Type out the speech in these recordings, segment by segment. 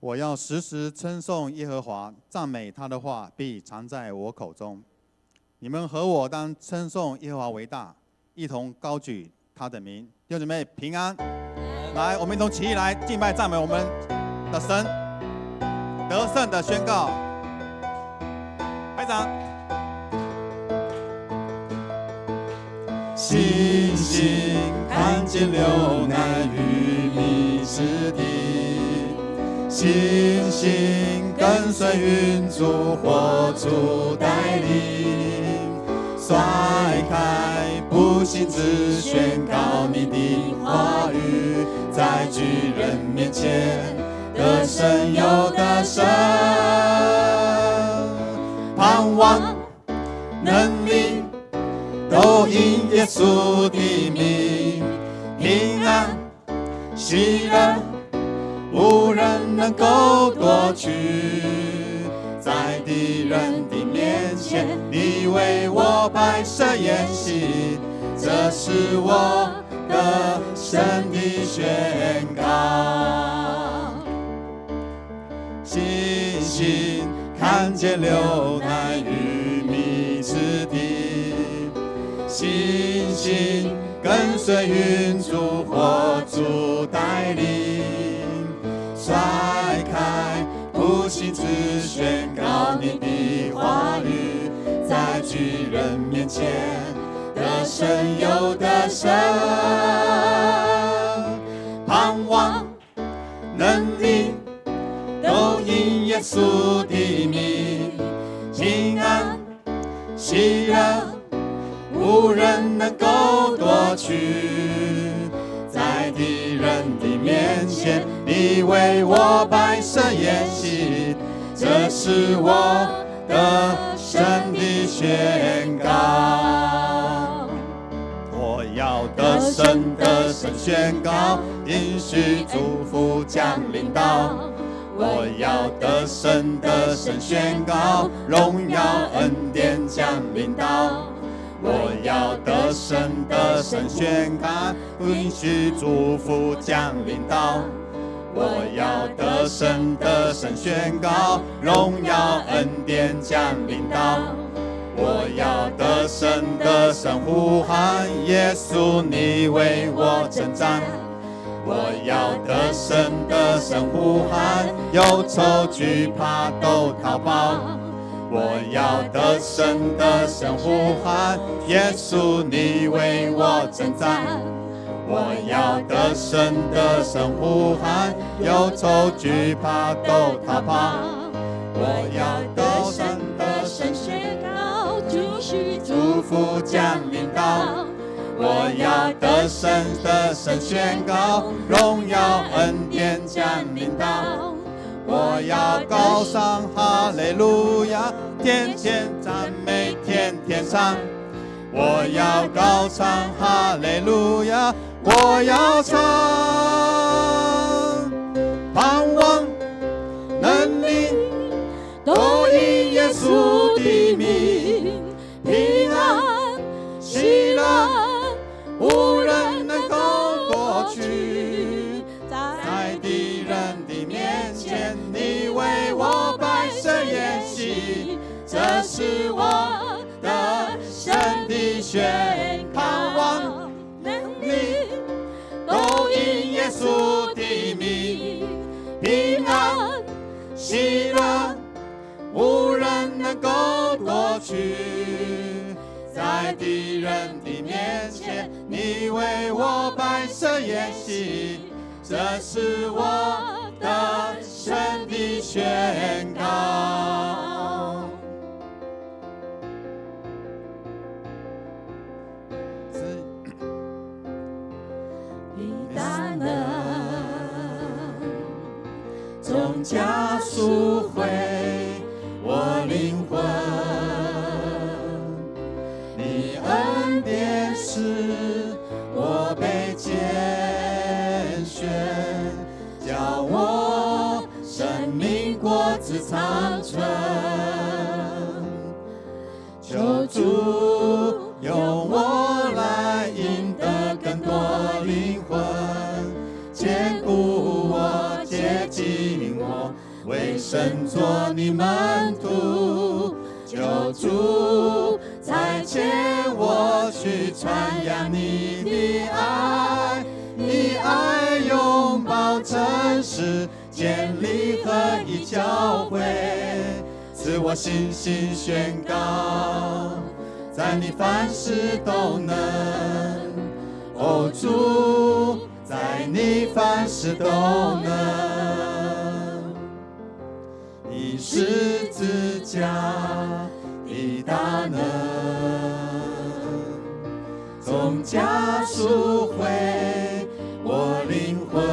我要时时称颂耶和华，赞美他的话必常在我口中。你们和我当称颂耶和华为大，一同高举他的名。弟兄姊妹平安。来，我们一同起立来敬拜赞美我们的神，得胜的宣告。拍掌。星星看见流奶与蜜之地，星星跟随云柱火柱带领，甩开不信只宣告你的话语，在巨人面前得胜又得胜，盼望能力都因耶稣的名，平安喜乐无人能够夺取，在敌人的面前你为我摆设筵席，这是我得胜的宣告。星星看见流奶与蜜之地，星星跟随云柱火柱带领，甩开不信只宣告你的话语，在巨人面前得胜又得胜，盼望能力都因耶稣的名，平安喜乐无人能够夺取，在敌人的面前你为我摆设筵席，这是我得胜的宣告。我要得胜得胜宣告，应许祝福降临到，我要得胜得胜宣告，荣耀恩典降临到，我要得胜得胜宣告，允许祝福降临到，我要得胜得胜宣告，荣耀恩典降临到，我要得胜得胜呼喊，耶稣你为我征战，我要得胜得胜呼喊，忧愁惧怕都逃跑，我要得胜得胜呼喊，耶稣你为我征战，我要得胜得胜呼喊，忧愁惧怕都逃跑，我要得胜得胜宣告，祝福降临到，我要得胜得胜宣告，荣耀恩典降临到，我要高唱哈利路亚，天天赞美天天唱，我要高唱哈利路亚，我要唱，盼望能力都因耶稣的名，平安喜乐无人能够夺取，在敌人的面前你为我摆设筵席，这是我得胜的宣告，盼望能力都因耶稣的名，平安喜乐无人能够夺取，在敌人的面前你为我摆设筵席，这是我得胜的宣告。你大能总加赎回我灵魂，你恩典使我被拣选，叫我生命果子长存，求主用我来赢得更多灵魂，坚固我，接近我，身做你门徒。救主差遣我去传扬你的爱，你爱拥抱真实，建立合一教会，赐我信心宣告，在你凡事都能。哦，主，在你凡事都能。你十字架的大能，总加赎回我灵魂。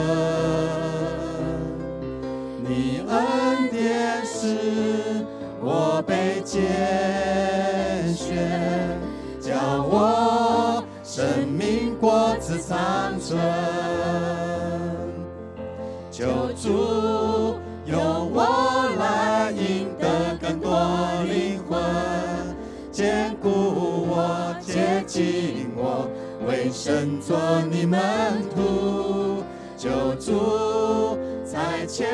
你恩典使我被拣选，叫我生命果子长存。求主用我来赢得更多灵魂，坚固我，接近我，为神做你门徒。求主差遣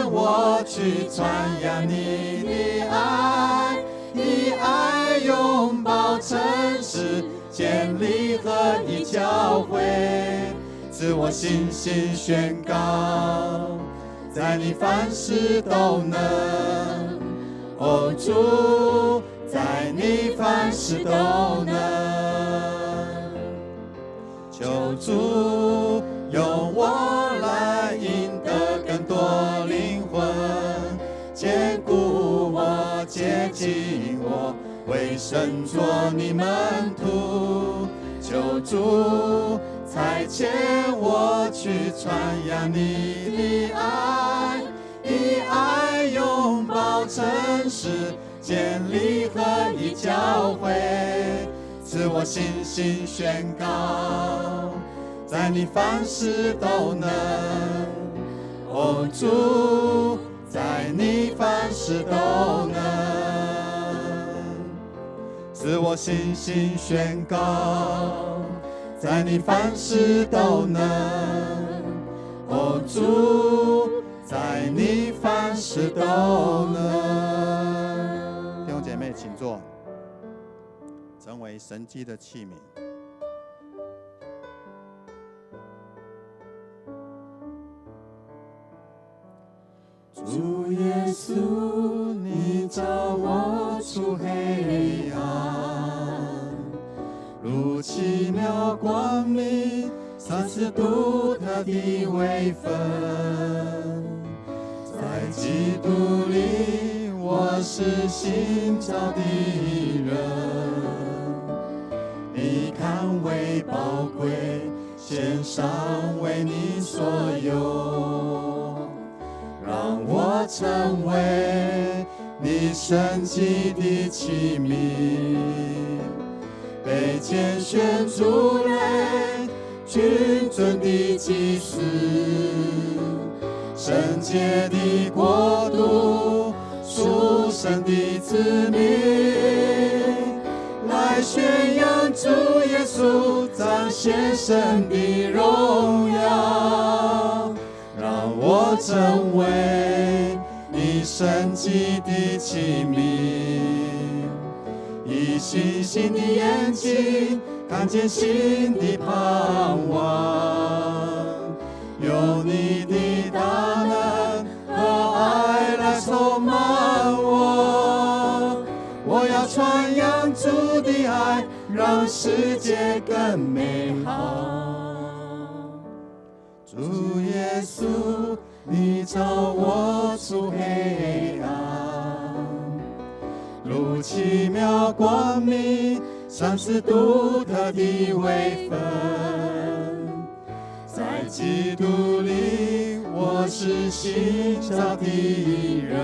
我去传扬你的爱，你爱拥抱真实，建立合一教会，赐我信心宣告，在你凡事都能。哦，主，在你凡事都能。求主用我来赢得更多灵魂，坚固我，接近我，为神做你门徒。求主差遣我去传扬你的爱，以爱拥抱真实，建立合一教会，赐我信心宣告，在你凡事都能。哦，主，在你凡事都能，赐我信心宣告，在你凡事都能。哦，主，在你凡事都能。弟兄姐妹，请坐，成为神迹的器皿。主耶稣，你照我出黑暗，如奇妙光明，闪是独特的微分。在基督里，我是新造的人，你看为宝贵，献上为你所有，让我成为你神迹的器皿，被拣选出来，君尊的祭司，圣洁的国度，属神的子民，来宣扬主耶稣，彰显神的荣耀，让我成为你神迹的器皿，以信心的眼睛看见新的盼望，有你的大能和爱来充满我，我要传扬主的爱，让世界更美好。主耶稣，你照我出黑暗，如奇妙光明，闪是独特的微分。在基督里，我是新造的人，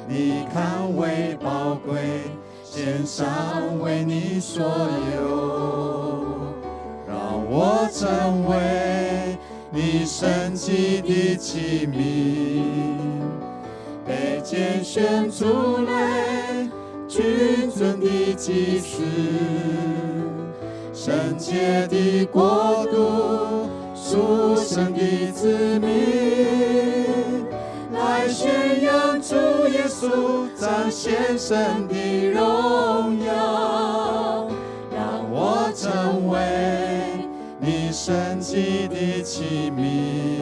你看为宝贵，献上为你所有，让我成为你神迹的器皿，被拣选出来，君尊的祭司，圣洁的国度，属神的子民，来稣彰显神的荣耀，让我成为你神迹的器皿，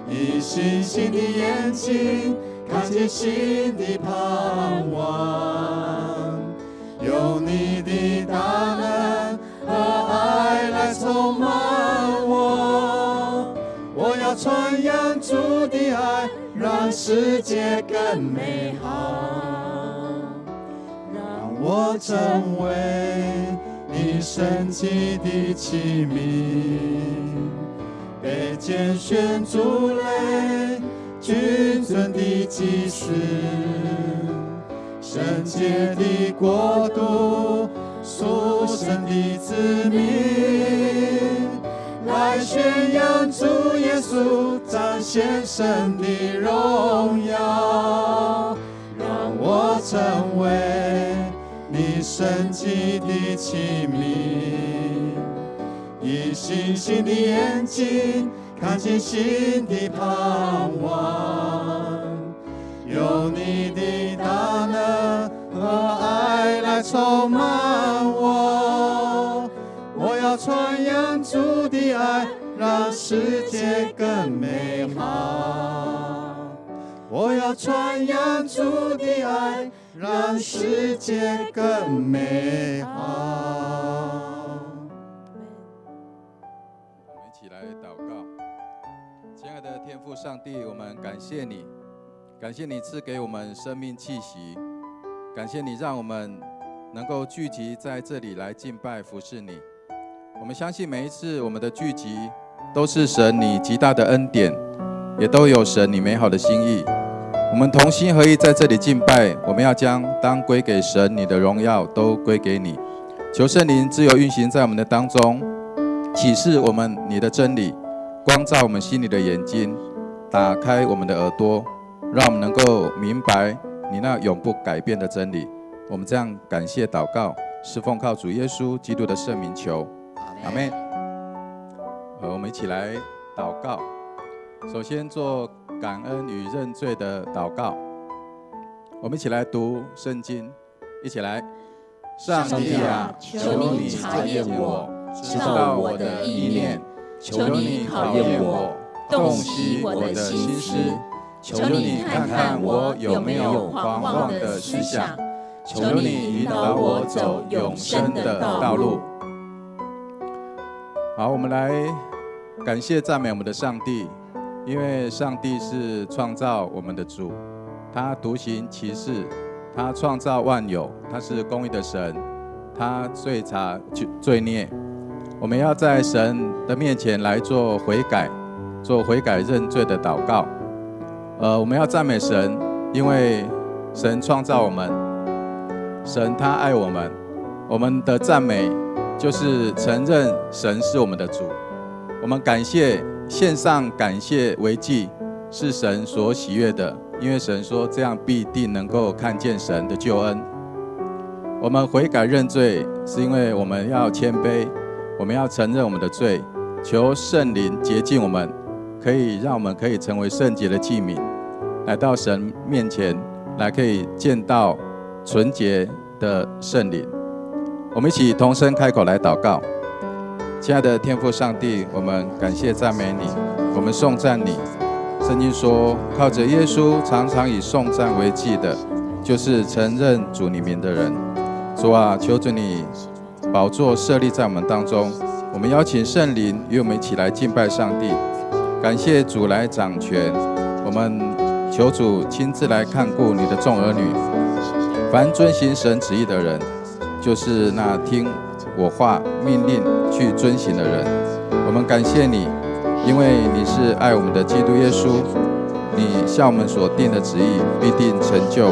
以信心的眼睛看见新的盼望，有你的大能和爱来充满我，我要传扬主的爱，让世界更美好，让我成为你神迹的器皿，被拣选族类，君尊的祭司，圣洁的国度，属神的子民，来宣扬主耶稣彰显神的荣耀，让我成为你神迹的器皿，以信心的眼睛看见新的盼望，有你的大能和爱来充满我，我要传扬主的爱，让世界更美好，我要传扬主的爱，让世界更美好。我们一起来祷告。亲爱的天父上帝，我们感谢你，感谢你赐给我们生命气息，感谢你让我们能够聚集在这里来敬拜服侍你。我们相信每一次我们的聚集都是神你极大的恩典，也都有神你美好的心意。我们同心合意在这里敬拜，我们要将当归给神你的荣耀都归给你。求圣灵自由运行在我们的当中，启示我们你的真理，光照我们心里的眼睛，打开我们的耳朵，让我们能够明白你那永不改变的真理。我们这样感谢祷告，是奉靠主耶稣基督的圣名求，阿们。我们一起来祷告。首先做感恩与认罪的祷告。我们一起来读圣经，一起来。上帝啊，求你察验我，知道我的意念，求你考验我，洞悉我的心思，求你看看我有没有狂妄的思想，求你引导我走永生的道路。好，我们来感谢赞美我们的上帝，因为上帝是创造我们的主，他独行其事，他创造万有，他是公义的神，他追查罪孽。我们要在神的面前来做悔改认罪的祷告。我们要赞美神，因为神创造我们，神他爱我们，我们的赞美就是承认神是我们的主。我们献上感谢为祭，是神所喜悦的，因为神说这样必定能够看见神的救恩。我们悔改认罪，是因为我们要谦卑，我们要承认我们的罪，求圣灵洁净我们，让我们可以成为圣洁的器皿，来到神面前，来可以见到纯洁的圣灵。我们一起同声开口来祷告。亲爱的天父上帝，我们感谢赞美你，我们颂赞你。圣经说，靠着耶稣常常以颂赞为祭的，就是承认主你名的人。主啊，求主你宝座设立在我们当中，我们邀请圣灵与我们一起来敬拜上帝，感谢主来掌权。我们求主亲自来看顾你的众儿女，凡遵行神旨意的人，就是那听我话命令去遵行的人。我们感谢你，因为你是爱我们的基督耶稣，你向我们所定的旨意必定成就。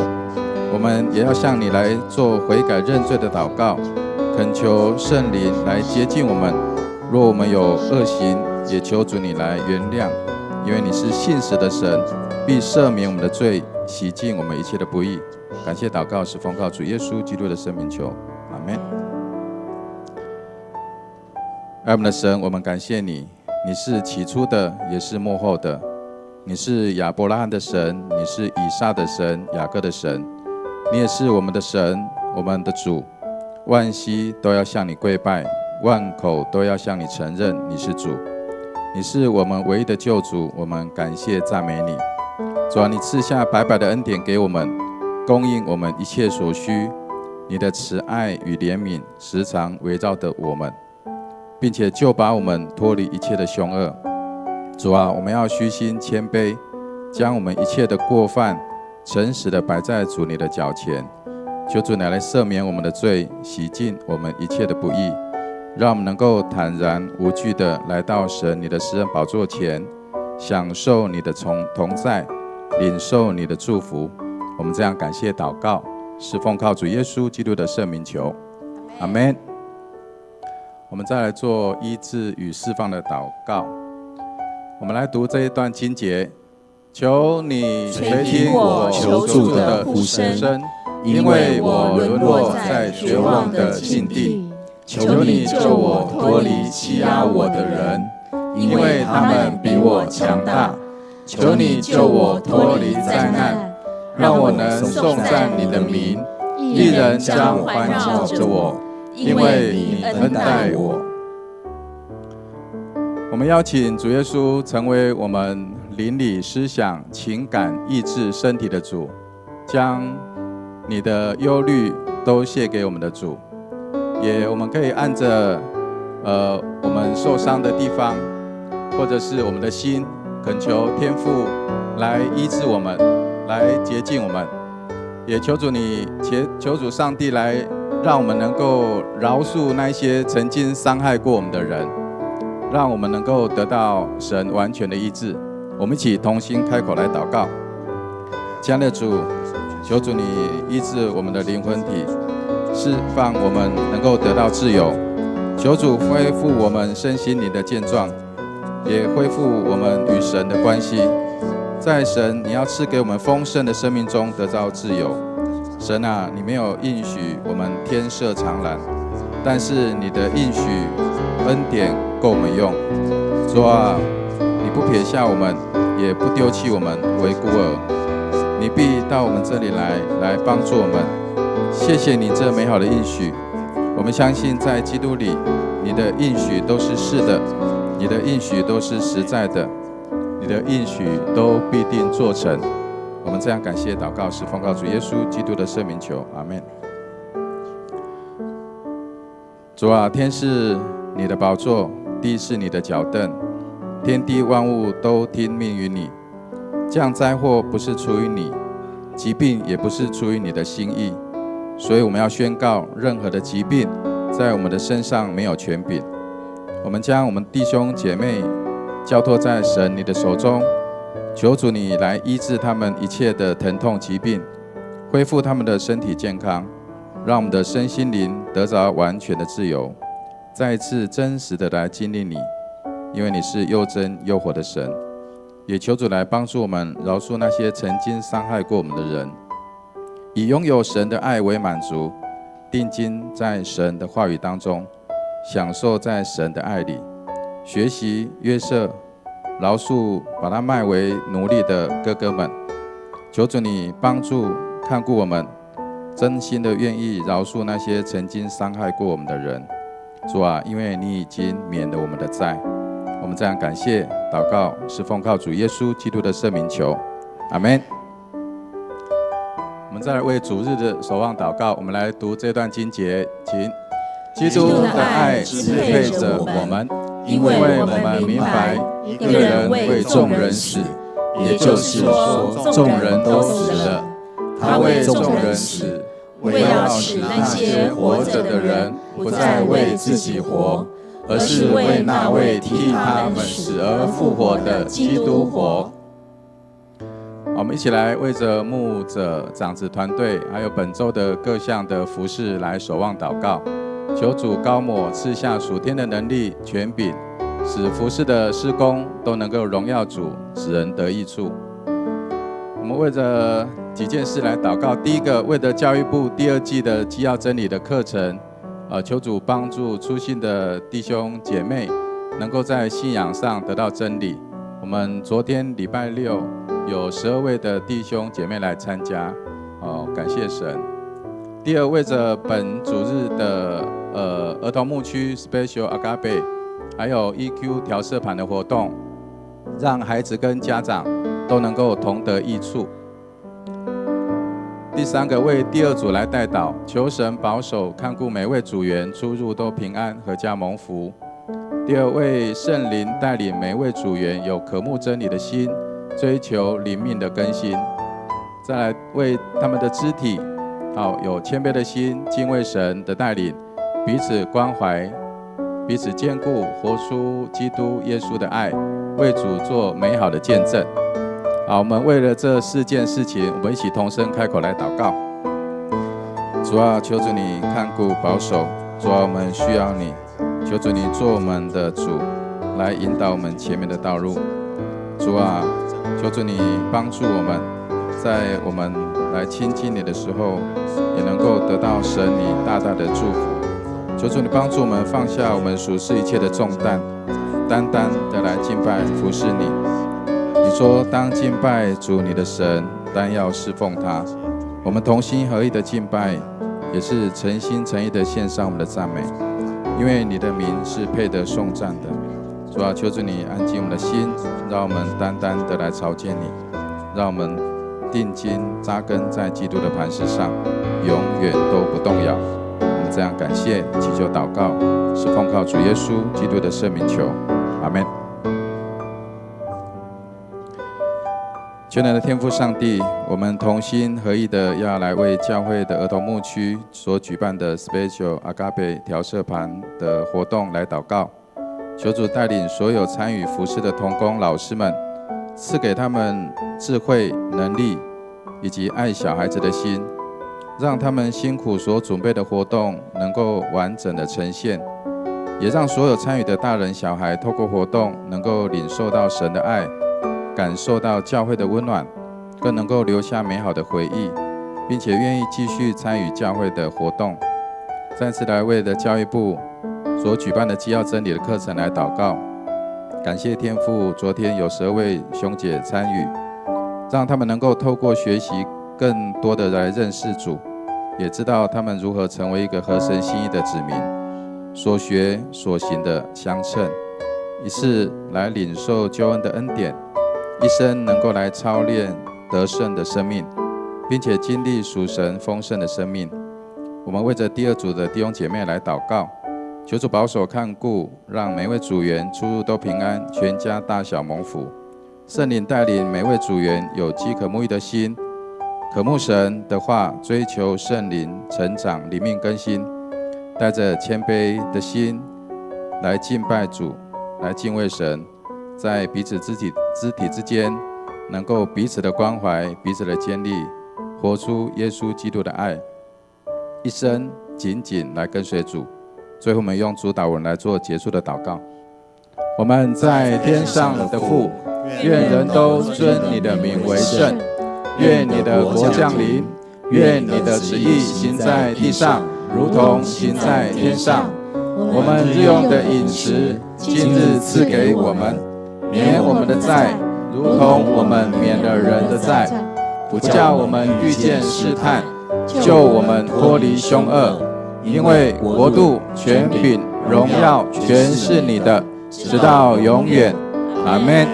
我们也要向你来做悔改认罪的祷告，恳求圣灵来洁净我们。若我们有恶行，也求主你来原谅，因为你是信实的神，必赦免我们的罪，洗净我们一切的不义。感谢祷告是奉靠主耶稣基督的圣名求，阿们。爱我们的神，我们感谢你，你是起初的，也是末后的，你是亚伯拉罕的神，你是以撒的神，雅各的神，你也是我们的神，我们的主。万膝都要向你跪拜，万口都要向你承认你是主。你是我们唯一的救主，我们感谢赞美你。主啊，你赐下白白的恩典给我们，供应我们一切所需。你的慈爱与怜悯时常围绕着我们，并且救拔我们脱离一切的凶恶。主啊，我们要虚心谦卑，将我们一切的过犯诚实的摆在主你的脚前，求主来赦免我们的罪，洗净我们一切的不义，让我们能够坦然无惧的来到神你的施恩宝座前，享受你的同在，领受你的祝福。我们这样感谢祷告，是奉靠主耶稣基督的圣名求，阿们。我们再来做医治与释放的祷告。我们来读这一段经节：求你垂听我求助的呼声，因为我沦落在绝望的境地。求你救我脱离欺压我的人，因为他们比我强大。求你救我脱离灾难，让我能颂赞你的名。一人将环绕着我，因为你恩待我。我们邀请主耶稣成为我们灵里思想、情感、意志、身体的主，将你的忧虑都卸给我们的主。也我们可以按着我们受伤的地方，或者是我们的心，恳求天父来医治我们，来洁净我们。也求主你，求主上帝来让我们能够饶恕那些曾经伤害过我们的人，让我们能够得到神完全的医治。我们一起同心开口来祷告。亲爱的主，求主你医治我们的灵魂体，释放我们能够得到自由。求主恢复我们身心灵的健壮，也恢复我们与神的关系。在神你要赐给我们丰盛的生命中得到自由。神啊，你没有应许我们天色常蓝，但是你的应许恩典够我们用。主啊，你不撇下我们，也不丢弃我们为孤儿，你必到我们这里来帮助我们。谢谢你这美好的应许，我们相信在基督里，你的应许都是是的，你的应许都是实在的，你的应许都必定做成。我们这样感谢祷告，是奉靠主耶稣基督的圣名求，阿们。主啊，天是你的宝座，地是你的脚凳，天地万物都听命于你。降灾祸不是出于你，疾病也不是出于你的心意，所以我们要宣告，任何的疾病在我们的身上没有权柄。我们将我们弟兄姐妹交托在神你的手中，求主你来医治他们一切的疼痛疾病，恢复他们的身体健康，让我们的身心灵得着完全的自由，再一次真实的来经历你，因为你是又真又活的神。也求主来帮助我们，饶恕那些曾经伤害过我们的人，以拥有神的爱为满足，定睛在神的话语当中，享受在神的爱里，学习约瑟，饶恕把他卖为奴隶的哥哥们。求主你帮助看顾我们，真心的愿意饶恕那些曾经伤害过我们的人。主啊，因为你已经免了我们的债。我们这样感谢祷告，是奉靠主耶稣基督的圣名求，阿们。我们再来为主日的守望祷告。我们来读这段经节，请。基督的爱支配着我们，因为我们明白一个人为众人死，也就是说众人都死了。他为众人死，为要使那些活着的人不再为自己活，而是为那位替他们死而复活的基督活。我们一起来为着牧者、长子团队，还有本周的各项的服事来守望祷告，求主高抹赐下属天的能力、权柄，使服事的事工都能够荣耀主，使人得益处。我们为着几件事来祷告。第一个，为着教育部第2季的基要真理的课程，求主帮助初信的弟兄姐妹能够在信仰上得到真理。我们昨天礼拜六有12位的弟兄姐妹来参加，感谢神。第二，为着本主日的儿童牧区 Special Agape， 还有 EQ 调色盘的活动，让孩子跟家长都能够同得益处。第三个，为第二组来代祷，求神保守看顾每位组员出入都平安，阖家蒙福。第二，为圣灵带领每位组员有渴慕真理的心，追求灵命的更新。再来，为他们的肢体有谦卑的心，敬畏神的带领，彼此关怀，彼此坚固，活出基督耶稣的爱，为主做美好的见证。好，我们为了这4件事情，我们一起同声开口来祷告。主啊，求主你看顾保守，主啊，我们需要你，求主你做我们的主，来引导我们前面的道路。主啊，求主你帮助我们，在我们来亲近你的时候，也能够得到神你大大的祝福。求主你帮助我们放下我们属世一切的重担，单单的来敬拜服侍你。你说，当敬拜主你的神，单要侍奉他。我们同心合意的敬拜，也是诚心诚意的献上我们的赞美，因为你的名是配得颂赞的。主啊，求主你安静我们的心，让我们单单的来朝见你，让我们定睛扎根在基督的磐石上，永远都不动摇。我们这样感谢、祈求、祷告，是奉靠主耶稣基督的圣名求，阿们。全能的天父上帝，我们同心合意的要来为教会的儿童牧区所举办的 Special Agape 调色盘的活动来祷告，求主带领所有参与服事的同工老师们，赐给他们智慧、能力以及爱小孩子的心，让他们辛苦所准备的活动能够完整的呈现，也让所有参与的大人小孩透过活动能够领受到神的爱，感受到教会的温暖，更能够留下美好的回忆，并且愿意继续参与教会的活动。再次来为了教育部所举办的基要真理的课程来祷告，感谢天父，昨天有12位兄姐参与，让他们能够透过学习更多的来认识主，也知道他们如何成为一个合神心意的子民，所学所行的相称，一次来领受救恩的恩典，一生能够来操练得胜的生命，并且经历属神丰盛的生命。我们为着第二组的弟兄姐妹来祷告，求主保守看顾，让每位组员出入都平安，全家大小蒙福。圣灵带领每位组员有饥渴沐浴的心，渴慕神的话，追求圣灵成长，灵命更新，带着谦卑的心来敬拜主，来敬畏神，在彼此肢体之间能够彼此的关怀，彼此的坚立，活出耶稣基督的爱，一生紧紧来跟随主。最后我们用主祷文来做结束的祷告。我们在天上的父，愿人都尊你的名为圣，愿你的国降临，愿你的旨意行在地上，如同行在天上。我们日用的饮食，今日赐给我们，免我们的债，如同我们免了人的债，不叫我们遇见试探，救我们脱离凶恶。因为国度、权柄、荣耀，全是你的，直到永远。阿们。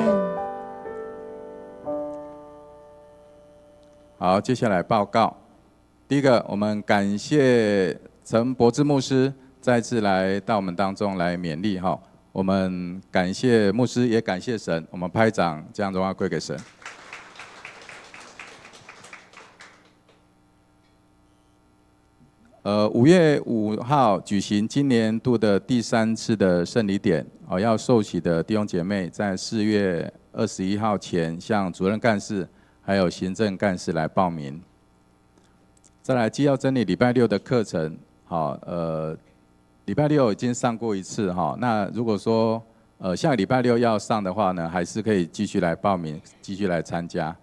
好，接下来报告。第一个，我们感谢陈柏志牧师再次来到我们当中来勉励哈。我们感谢牧师，也感谢神。我们拍掌，将荣耀归给神。5月5号举行今年度的第3次的圣礼典，要受洗的弟兄姐妹在4月21号前向主任干事还有行政干事来报名。再来基要真理礼拜六的课程，礼拜六已经上过一次哈，那如果说下个礼拜六要上的话呢，还是可以继续来报名，继续来参加。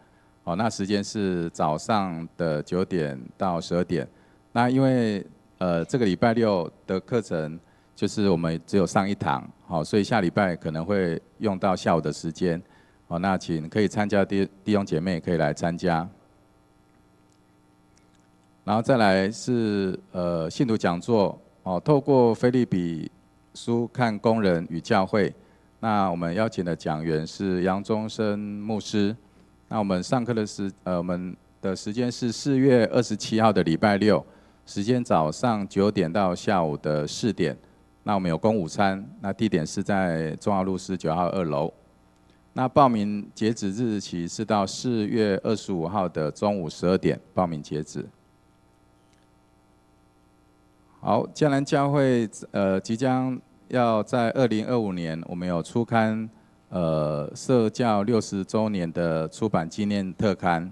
好，那时间是早上的9点到12点。那因为这个礼拜六的课程就是我们只有上1堂，好，所以下礼拜可能会用到下午的时间，那请可以参加的弟兄姐妹可以来参加。然后再来是信徒讲座透过腓立比书看工人与教会。那我们邀请的讲员是杨宗生牧师。那我们上课的我们的时间是4月27号的礼拜六，时间早上9点到下午的4点。那我们有供午餐，那地点是在中华路19号2楼。那报名截止日期是到4月25号的中午12点报名截止。好，江南教会即将要在2025年，我们有出刊社教60周年的出版纪念特刊。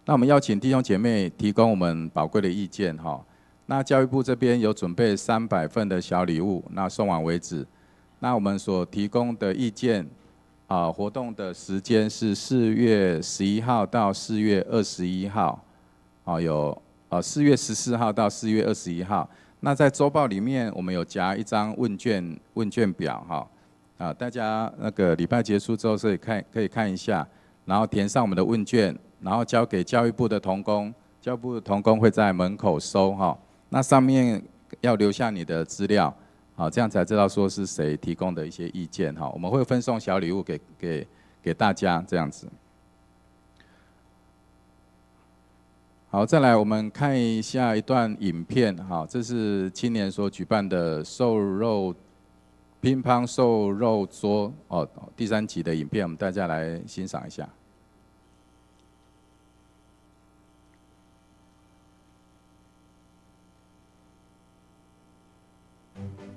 那我们邀请弟兄姐妹提供我们宝贵的意见哈。那教育部这边有准备300份的小礼物，那送完为止。那我们所提供的意见活动的时间是4月11号到4月21号，有4月14号到4月21号。那在周报里面，我们有夹一张问卷表哈，大家那个礼拜结束之后可以看一下，然后填上我们的问卷，然后交给教育部的同工，教育部的同工会在门口收哈。那上面要留下你的资料，好，这样才知道说是谁提供的一些意见哈。我们会分送小礼物给大家这样子。好，再来我们看一下一段影片，哈，这是青年所举办的乒乓瘦肉桌第3集的影片，我们大家来欣赏一下。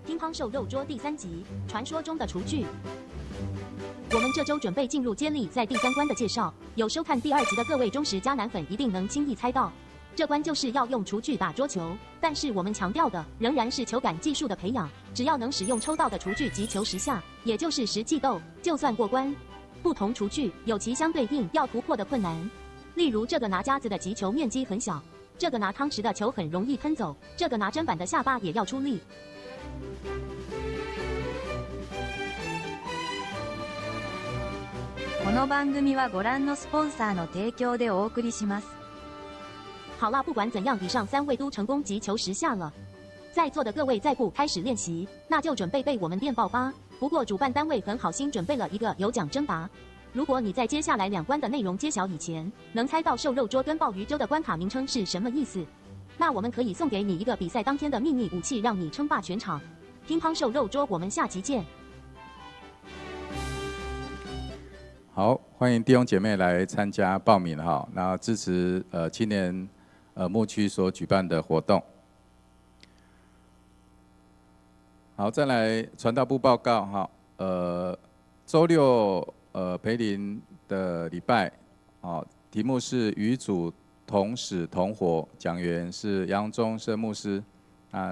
乒乓瘦肉桌第3集，传说中的厨具。我们这周准备进入接力在第3关的介绍，有收看第2集的各位忠实迦南粉一定能轻易猜到，这关就是要用厨具打桌球。但是我们强调的仍然是球感技术的培养，只要能使用抽到的厨具击球10下，也就是10记斗，就算过关。不同厨具有其相对应要突破的困难，例如这个拿夹子的击球面积很小，这个拿汤匙的球很容易喷走，这个拿砧板的下巴也要出力。この番組はご覧のスポンサーの提供でお送りします。好啦，不管怎样，以上3位都成功击球10下了。在座的各位再不开始练习，那就准备被我们电爆吧。不过主办单位很好心准备了一个有奖征答，如果你在接下来2关的内容揭晓以前，能猜到瘦肉桌跟鲍鱼粥的关卡名称是什么意思，那我们可以送给你一个比赛当天的秘密武器，让你称霸全场。乒乓瘦肉桌，我们下集见。好，欢迎弟兄姐妹来参加报名哈，然后支持青年牧区所举办的活动。好，再来传道部报告哈，周六培灵的礼拜，题目是与主同死同活，讲员是杨宗生牧师，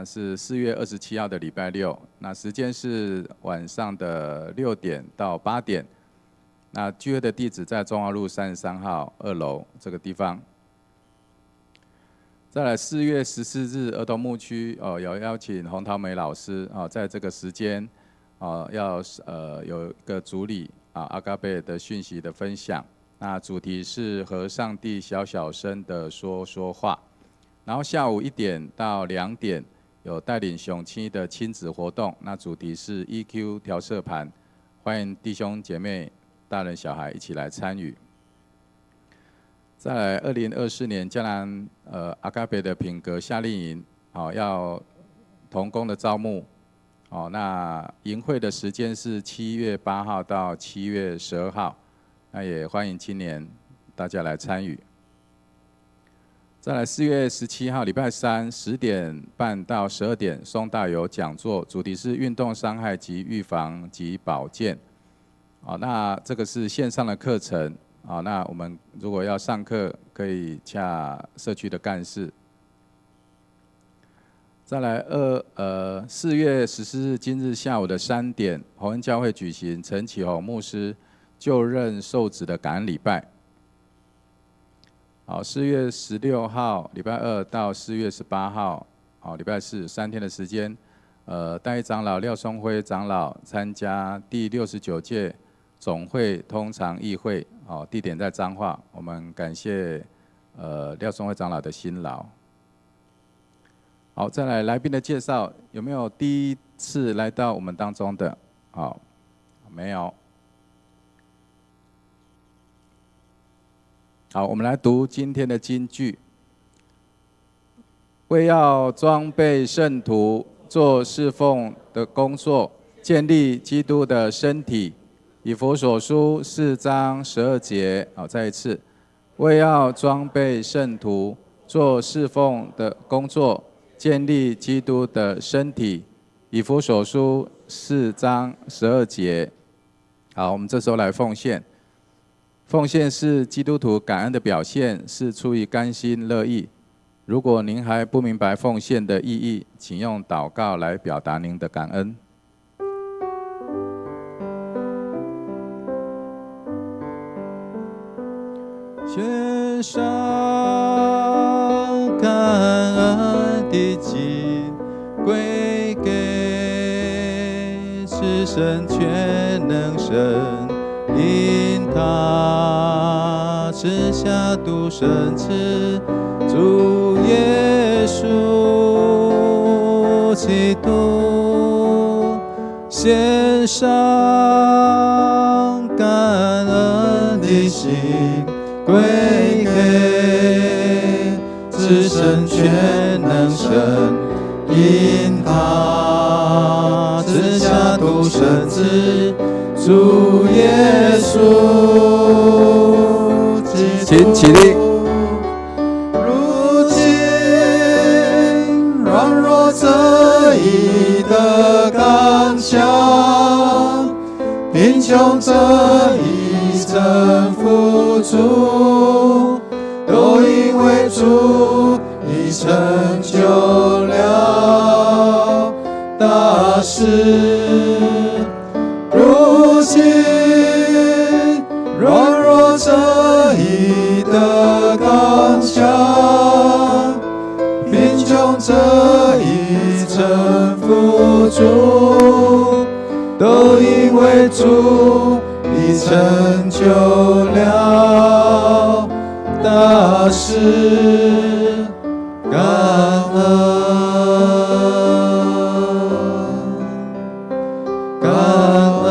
是4月27号的礼拜六，那时间是晚上的6点到8点。那聚会的地址在中华路33号2楼这个地方。再来4月14日儿童牧区有邀请洪桃梅老师在这个时间要有一个主礼阿嘎贝的讯息的分享。那主题是和上帝小小声的说话。然后下午1点到2点有带领雄亲的亲子活动，那主题是 EQ 调色盘，欢迎弟兄姐妹。大人小孩一起来参与。再来，2024年迦南阿嘎贝的品格夏令营，要同工的招募，那营会的时间是7月8号到7月12号，那也欢迎青年大家来参与。再来4月17号礼拜3 10点半到12点，松大有讲座，主题是运动伤害及预防及保健。那这个是线上的课程，那我们如果要上课，可以洽社区的干事。再来4月14日今日下午的3点，洪恩教会举行陈启宏牧师就任受职的感恩礼拜。4月16号礼拜2到4月18号，礼拜43天的时间，代长老廖松辉长老参加第69届总会通常议会，地点在彰化。我们感谢廖松惠长老的辛劳。好，再来来宾的介绍，有没有第一次来到我们当中的？好，没有。好，我们来读今天的金句。为要装备圣徒做侍奉的工作，建立基督的身体。以弗所书4章12节。好，再一次，为要装备圣徒做侍奉的工作，建立基督的身体。以弗所书4章12节。好，我们这时候来奉献。奉献是基督徒感恩的表现，是出于甘心乐意。如果您还不明白奉献的意义，请用祷告来表达您的感恩。献上感恩的祭，归给至神全能神，因他赐下独生子主耶稣基督，献上感恩的心，归给至神全能神，因他赐下独生子主耶稣基督。请起立。如今软弱这一的刚强，贫穷这一征服主，都因为主已成就了大事。如今软弱这一的刚强，贫穷这一征服主，都因为主已成就了大事，感恩，感恩，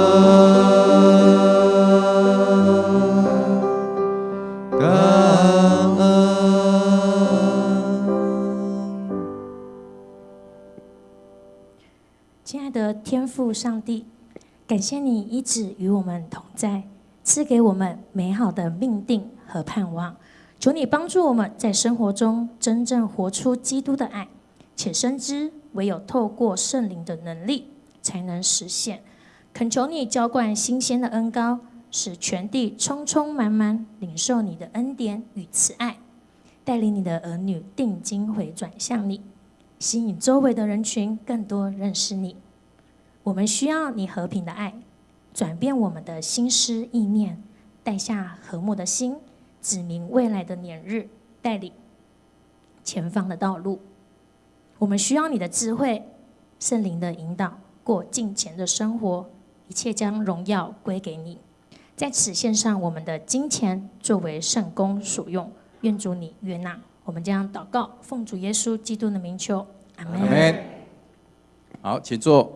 感恩。亲爱的天父上帝，感谢你一直与我们同在，赐给我们美好的命定和盼望。求你帮助我们在生活中真正活出基督的爱，且深知唯有透过圣灵的能力才能实现。恳求你浇灌新鲜的恩膏，使全地充充满满领受你的恩典与慈爱，带领你的儿女定睛回转向你，吸引周围的人群更多认识你。我们需要你和平的爱，转变我们的心思意念，带下和睦的心，指明未来的年日，带领前方的道路。我们需要你的智慧，圣灵的引导，过敬虔的生活，一切将荣耀归给你。在此献上我们的金钱，作为圣工所用，愿主你悦纳。我们将祷告，奉主耶稣基督的名求，阿们。阿们。好，请坐。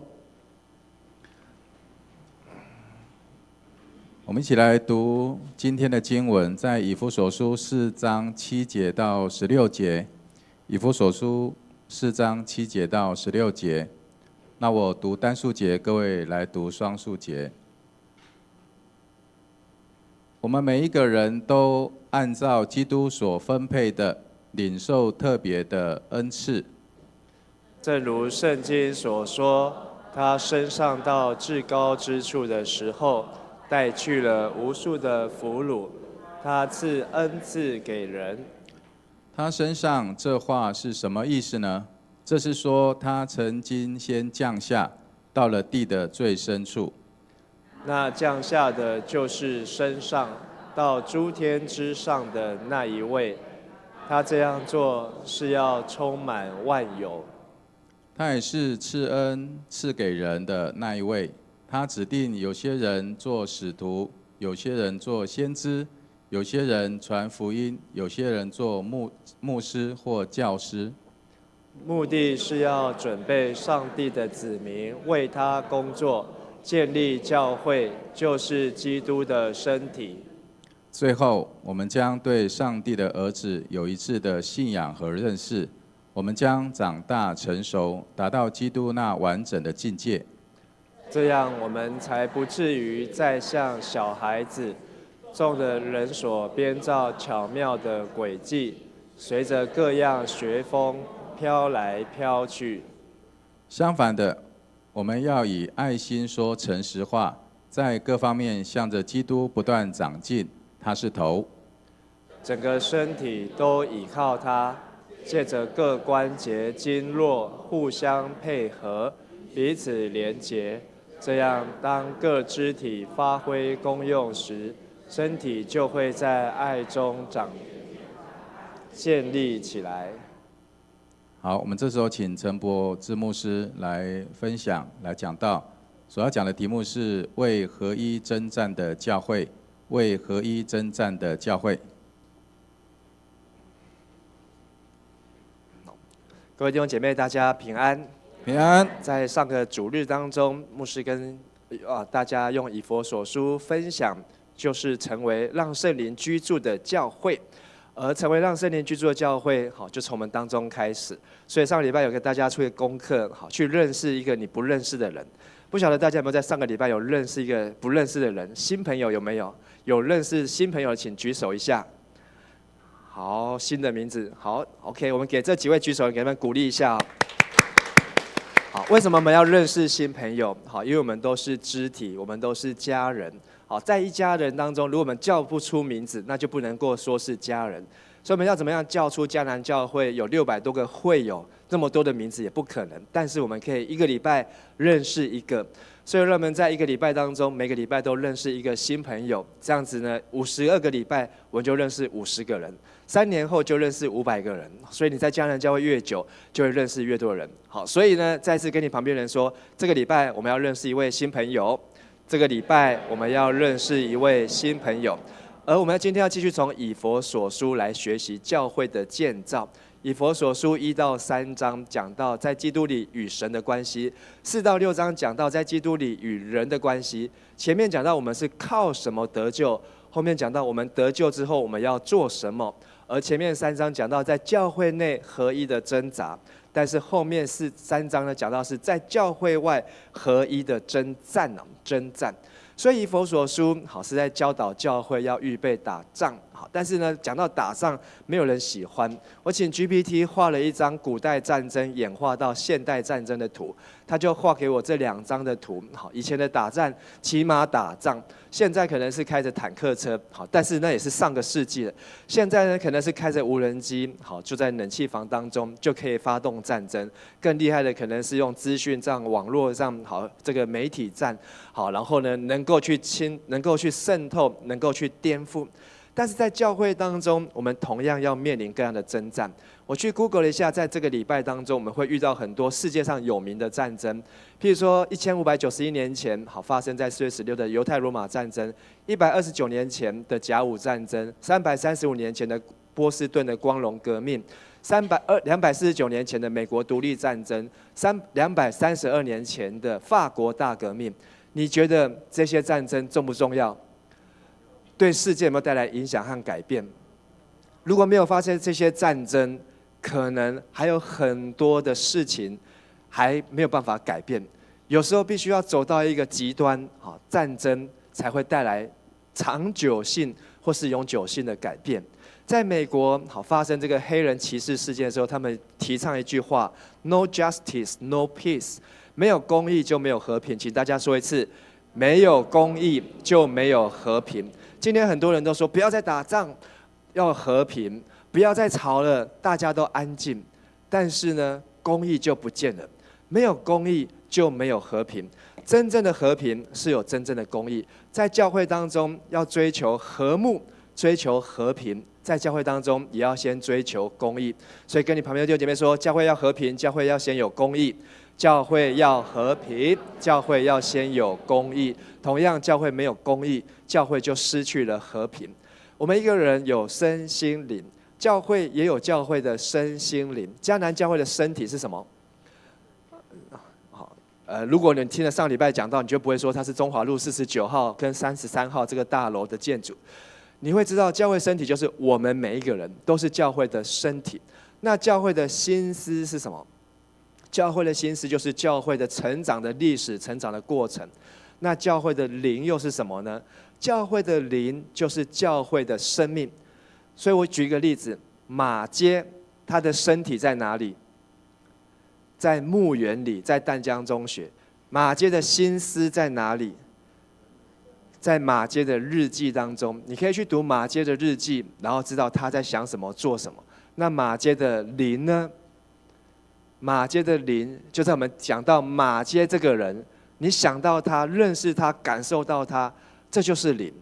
我们一起来读今天的经文，在以弗所书4章7节到16节。以弗所书4章7节到16节。那我读单数节，各位来读双数节。我们每一个人都按照基督所分配的，领受特别的恩赐。正如圣经所说，他升上到至高之处的时候，带去了无数的俘虏，他赐恩赐给人。他身上这话是什么意思呢？这是说他曾经先降下，到了地的最深处。那降下的就是升上到诸天之上的那一位，他这样做是要充满万有。他也是赐恩赐给人的那一位，他指定有些人做使徒，有些人做先知，有些人传福音，有些人做牧师或教师。目的是要准备上帝的子民为他工作，建立教会，就是基督的身体。最后，我们将对上帝的儿子有一致的信仰和认识，我们将长大成熟，达到基督那完整的境界。这样，我们才不至于再像小孩子，中了人所编造巧妙的诡计，随着各样学风飘来飘去。相反的，我们要以爱心说诚实话，在各方面向着基督不断长进。他是头，整个身体都倚靠他，借着各关节经络互相配合，彼此连结。这样，当各肢体发挥功用时，身体就会在爱中建立起来。好，我们这时候请陈柏志牧师来分享、来讲道。所要讲的题目是为合一征战的教会。为合一征战的教会。各位弟兄姐妹，大家平安。平安。在上个主日当中，牧师跟大家用以弗所书分享，就是成为让圣灵居住的教会。而成为让圣灵居住的教会，好，就从我们当中开始。所以上个礼拜有给大家出一个功课，好，去认识一个你不认识的人。不晓得大家有没有在上个礼拜有认识一个不认识的人？新朋友有没有？有认识新朋友的请举手一下。好，新的名字，好 ，OK， 我们给这几位举手，给他们鼓励一下。好，为什么我们要认识新朋友？好，因为我们都是肢体，我们都是家人。好，在一家人当中，如果我们叫不出名字，那就不能够说是家人。所以我们要怎么样叫出迦南教会有600多个会友，这么多的名字也不可能。但是我们可以一个礼拜认识一个。所以让我们在一个礼拜当中，每个礼拜都认识一个新朋友，这样子呢，52个礼拜我们就认识50个人，3年后就认识500个人。所以你在迦南教会越久，就会认识越多人。好，所以呢，再次跟你旁边人说，这个礼拜我们要认识一位新朋友，这个礼拜我们要认识一位新朋友。而我们今天要继续从以弗所书来学习教会的建造。以弗所书1到3章讲到在基督里与神的关系，4到6章讲到在基督里与人的关系。前面讲到我们是靠什么得救，后面讲到我们得救之后我们要做什么。而前面3章讲到在教会内合一的挣扎，但是后面3章呢讲到是在教会外合一的征战。所以以弗所书好是在教导教会要预备打仗，好，但是呢讲到打仗没有人喜欢。我请 GPT 画了一张古代战争演化到现代战争的图，他就画给我这2张的图。好，以前的打仗骑马打仗，现在可能是开着坦克车，好，但是那也是上个世纪了。现在呢可能是开着无人机，好，就在冷气房当中就可以发动战争。更厉害的可能是用资讯战、网络上，好，这个媒体战，好，然后呢能够去渗透，能够去颠覆。但是在教会当中，我们同样要面临各样的征战。我去 Google 了一下，在这个礼拜当中，我们会遇到很多世界上有名的战争，譬如说1591年前，好，发生在4月16的犹太罗马战争；129年前的甲午战争；335年前的波士顿的光荣革命；249年前的美国独立战争；232年前的法国大革命。你觉得这些战争重不重要？对世界有没有带来影响和改变？如果没有发生这些战争，可能还有很多的事情还没有办法改变。有时候必须要走到一个极端，战争才会带来长久性或是永久性的改变。在美国，发生这个黑人歧视事件的时候，他们提倡一句话 ：No justice, no peace。没有公义就没有和平。请大家说一次：没有公义就没有和平。今天很多人都说不要再打仗，要和平，不要再吵了，大家都安静。但是呢，公义就不见了，没有公义就没有和平。真正的和平是有真正的公义。在教会当中要追求和睦，追求和平，在教会当中也要先追求公义。所以跟你旁边的弟兄姐妹说，教会要和平，教会要先有公义；教会要和平，教会要先有公义。同样，教会没有公义，教会就失去了和平。我们一个人有身心灵，教会也有教会的身心灵。迦南教会的身体是什么？如果你听了上礼拜讲到，你就不会说它是中华路49号跟33号这个大楼的建筑。你会知道，教会身体就是我们每一个人都是教会的身体。那教会的心思是什么？教会的心思就是教会的成长的历史、成长的过程。那教会的灵又是什么呢？教会的灵就是教会的生命。所以我举一个例子，马街他的身体在哪里？在墓园里，在淡江中学。马街的心思在哪里？在马街的日记当中，你可以去读马街的日记，然后知道他在想什么、做什么。那马街的灵呢？马街的灵，就在我们讲到马街这个人，你想到他、认识他、感受到他，这就是灵。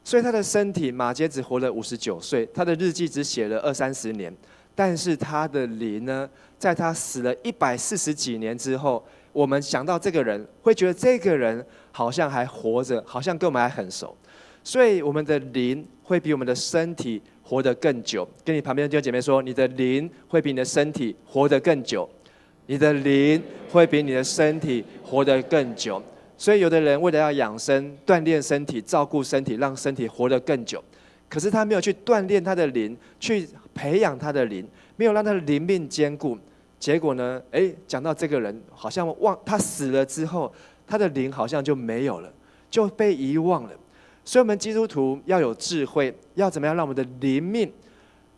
所以他的身体，马街只活了59岁，他的日记只写了20-30年，但是他的灵呢，在他死了140几年之后，我们想到这个人，会觉得这个人好像还活着，好像跟我们还很熟。所以我们的灵会比我们的身体活得更久。跟你旁边的弟兄姐妹说，你的灵会比你的身体活得更久。你的灵会比你的身体活得更久。所以有的人为了要养生、锻炼身体、照顾身体，让身体活得更久，可是他没有去锻炼他的灵，去培养他的灵，没有让他的灵命坚固。结果呢？讲到这个人，好像他死了之后，他的灵好像就没有了，就被遗忘了。所以，我们基督徒要有智慧，要怎么样让我们的灵命，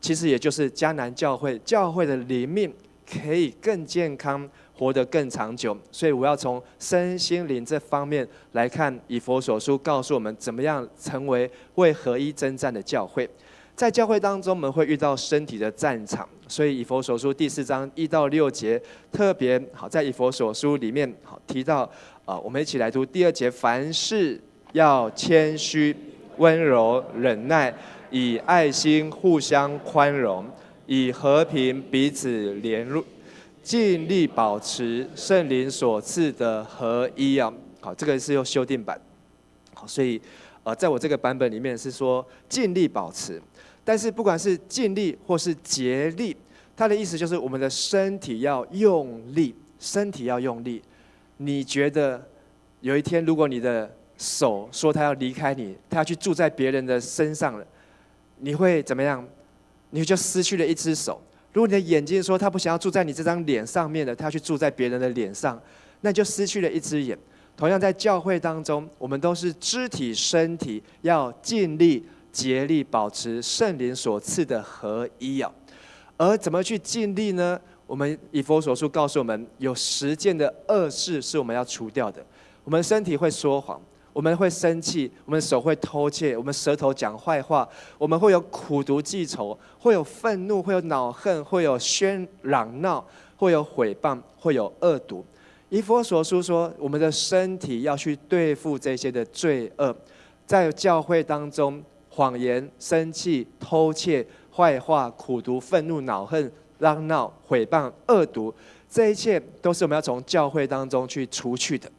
其实也就是迦南教会的灵命，可以更健康，活得更长久。所以，我要从身心灵这方面来看，以弗所书告诉我们怎么样成为为合一征战的教会。在教会当中，我们会遇到身体的战场，所以以弗所书第4章1到6节特别好，在以弗所书里面好提到我们一起来读第2节，凡事要谦虚、温柔、忍耐，以爱心互相宽容，以和平彼此联络，尽力保持圣灵所赐的合一啊。好，这个是用修订版，好，所以在我这个版本里面是说尽力保持。但是不管是尽力或是竭力，它的意思就是我们的身体要用力，身体要用力。你觉得有一天，如果你的手说他要离开你，他要去住在别人的身上了，你会怎么样？你就失去了一只手。如果你的眼睛说他不想要住在你这张脸上面了，他要去住在别人的脸上，那你就失去了一只眼。同样在教会当中，我们都是肢体身体，要尽力竭力保持圣灵所赐的合一啊。而怎么去尽力呢？我们以弗所书告诉我们，有10件的恶事是我们要除掉的。我们身体会说谎，我们会生气，我们手会偷窃，我们舌头讲坏话，我们会有苦毒记仇，会有愤怒，会有恼恨，会有喧嚷闹，会有毁谤，会有恶毒。以弗所书说，我们的身体要去对付这些的罪恶。在教会当中，谎言、生气、偷窃、坏话、苦毒、愤怒、恼恨、嚷闹、毁谤、恶毒，这一切都是我们要从教会当中去除去的。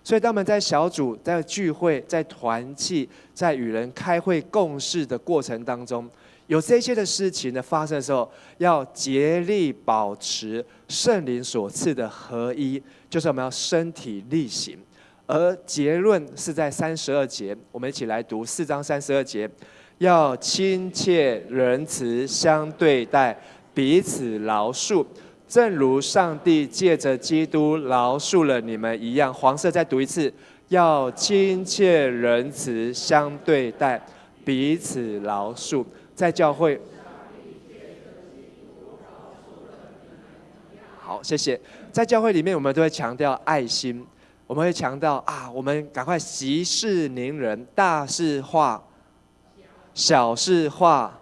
所以当我们在小组、在聚会、在团契、在与人开会共事的过程当中，有这些的事情的发生的时候，要竭力保持圣灵所赐的合一，就是我们要身体力行。而结论是在32节，我们一起来读4章32节，要亲切仁慈相对待，彼此饶恕，正如上帝借着基督饶恕了你们一样。黄色再读一次，要亲切仁慈相对待，彼此饶恕。在教会，好，谢谢。在教会里面，我们都会强调爱心，我们会强调我们赶快息事宁人，大事化小事化，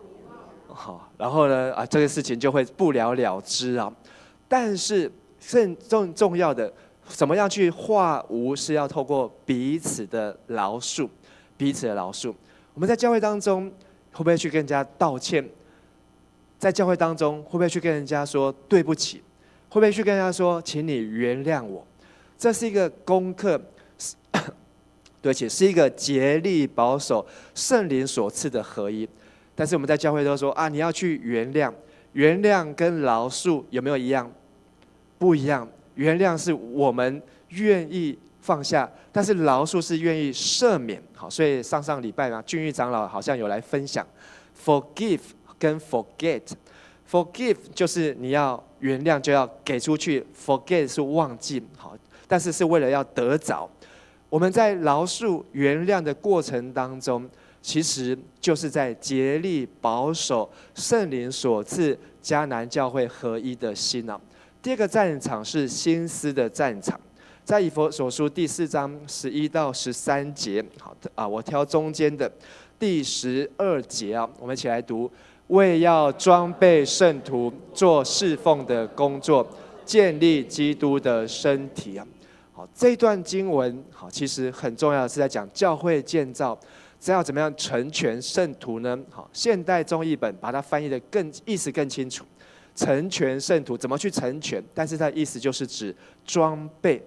好，然后呢这个事情就会不了了之啊。但是更重要的，怎么样去化无，是要透过彼此的饶恕，彼此的饶恕。我们在教会当中会不会去跟人家道歉？在教会当中，会不会去跟人家说对不起？会不会去跟人家说，请你原谅我？这是一个功课，对不起，是一个竭力保守圣灵所赐的合一。但是我们在教会都说啊，你要去原谅，原谅跟饶恕有没有一样？不一样。原谅是我们愿意放下，但是饶恕是愿意赦免。好，所以上礼拜嘛，俊玉长老好像有来分享 ，forgive 跟 forget。forgive 就是你要原谅就要给出去 ，forget 是忘记。好，但是是为了要得着。我们在饶恕、原谅的过程当中，其实就是在竭力保守圣灵所赐迦南教会合一的心啊。第二个战场是心思的战场，在以弗所书第4章11到13节。好的啊，我挑中间的第12节啊，我们一起来读：为要装备圣徒做侍奉的工作，建立基督的身体啊。好，这一段经文好，其实很重要的是在讲教会建造，这要怎么样成全圣徒呢？好，现代中译本把它翻译的意思更清楚。成全圣徒怎么去成全？但是它的意思就是指装备。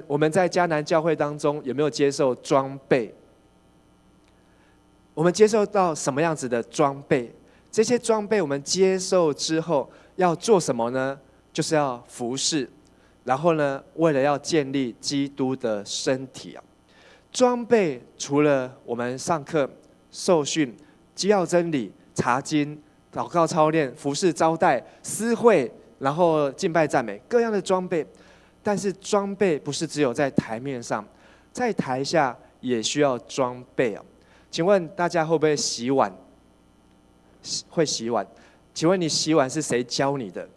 我们在迦南教会当中有没有接受装备？我们接受到什么样子的装备？这些装备我们接受之后要做什么呢？就是要服侍，然后呢，为了要建立基督的身体啊。装备除了我们上课、受训、基要真理、查经、祷告操练、服侍招待、私会，然后敬拜赞美，各样的装备。但是装备不是只有在台面上，在台下也需要装备啊。请问大家会不会洗碗？会洗碗？请问你洗碗是谁教你的？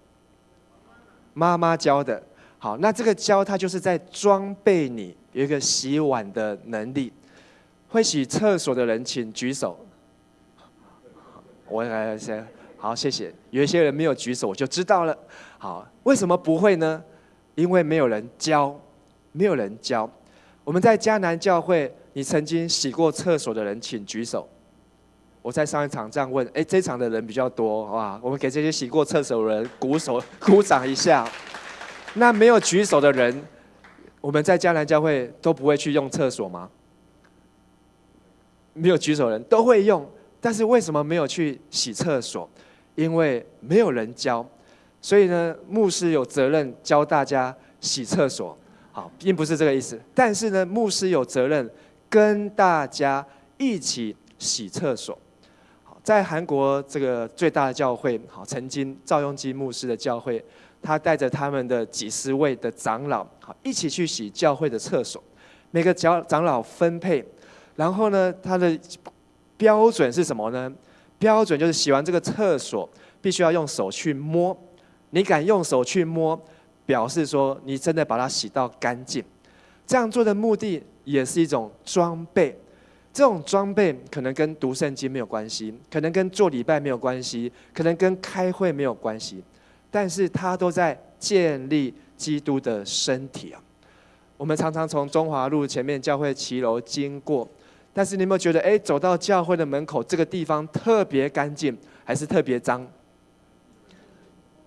妈妈教的。好，那这个教它就是在装备你有一个洗碗的能力。会洗厕所的人请举手。我来先好，谢谢。有一些人没有举手，我就知道了。好，为什么不会呢？因为没有人教，没有人教。我们在迦南教会，你曾经洗过厕所的人，请举手。我在上一场这样问，这场的人比较多，哇，我们给这些洗过厕所的人鼓掌一下。那没有举手的人，我们在迦南教会都不会去用厕所吗？没有举手的人都会用。但是为什么没有去洗厕所？因为没有人教，所以呢，牧师有责任教大家洗厕所。好，并不是这个意思。但是呢，牧师有责任跟大家一起洗厕所。好，在韩国这个最大的教会，好，曾经赵雍基牧师的教会，他带着他们的几十位的长老，好，一起去洗教会的厕所。每个长老分配，然后呢，他的标准是什么呢？标准就是洗完这个厕所，必须要用手去摸。你敢用手去摸，表示说你真的把它洗到干净。这样做的目的也是一种装备。这种装备可能跟读圣经没有关系，可能跟做礼拜没有关系，可能跟开会没有关系，但是它都在建立基督的身体啊。我们常常从中华路前面教会骑楼经过。但是你有没有觉得，走到教会的门口这个地方特别干净，还是特别脏？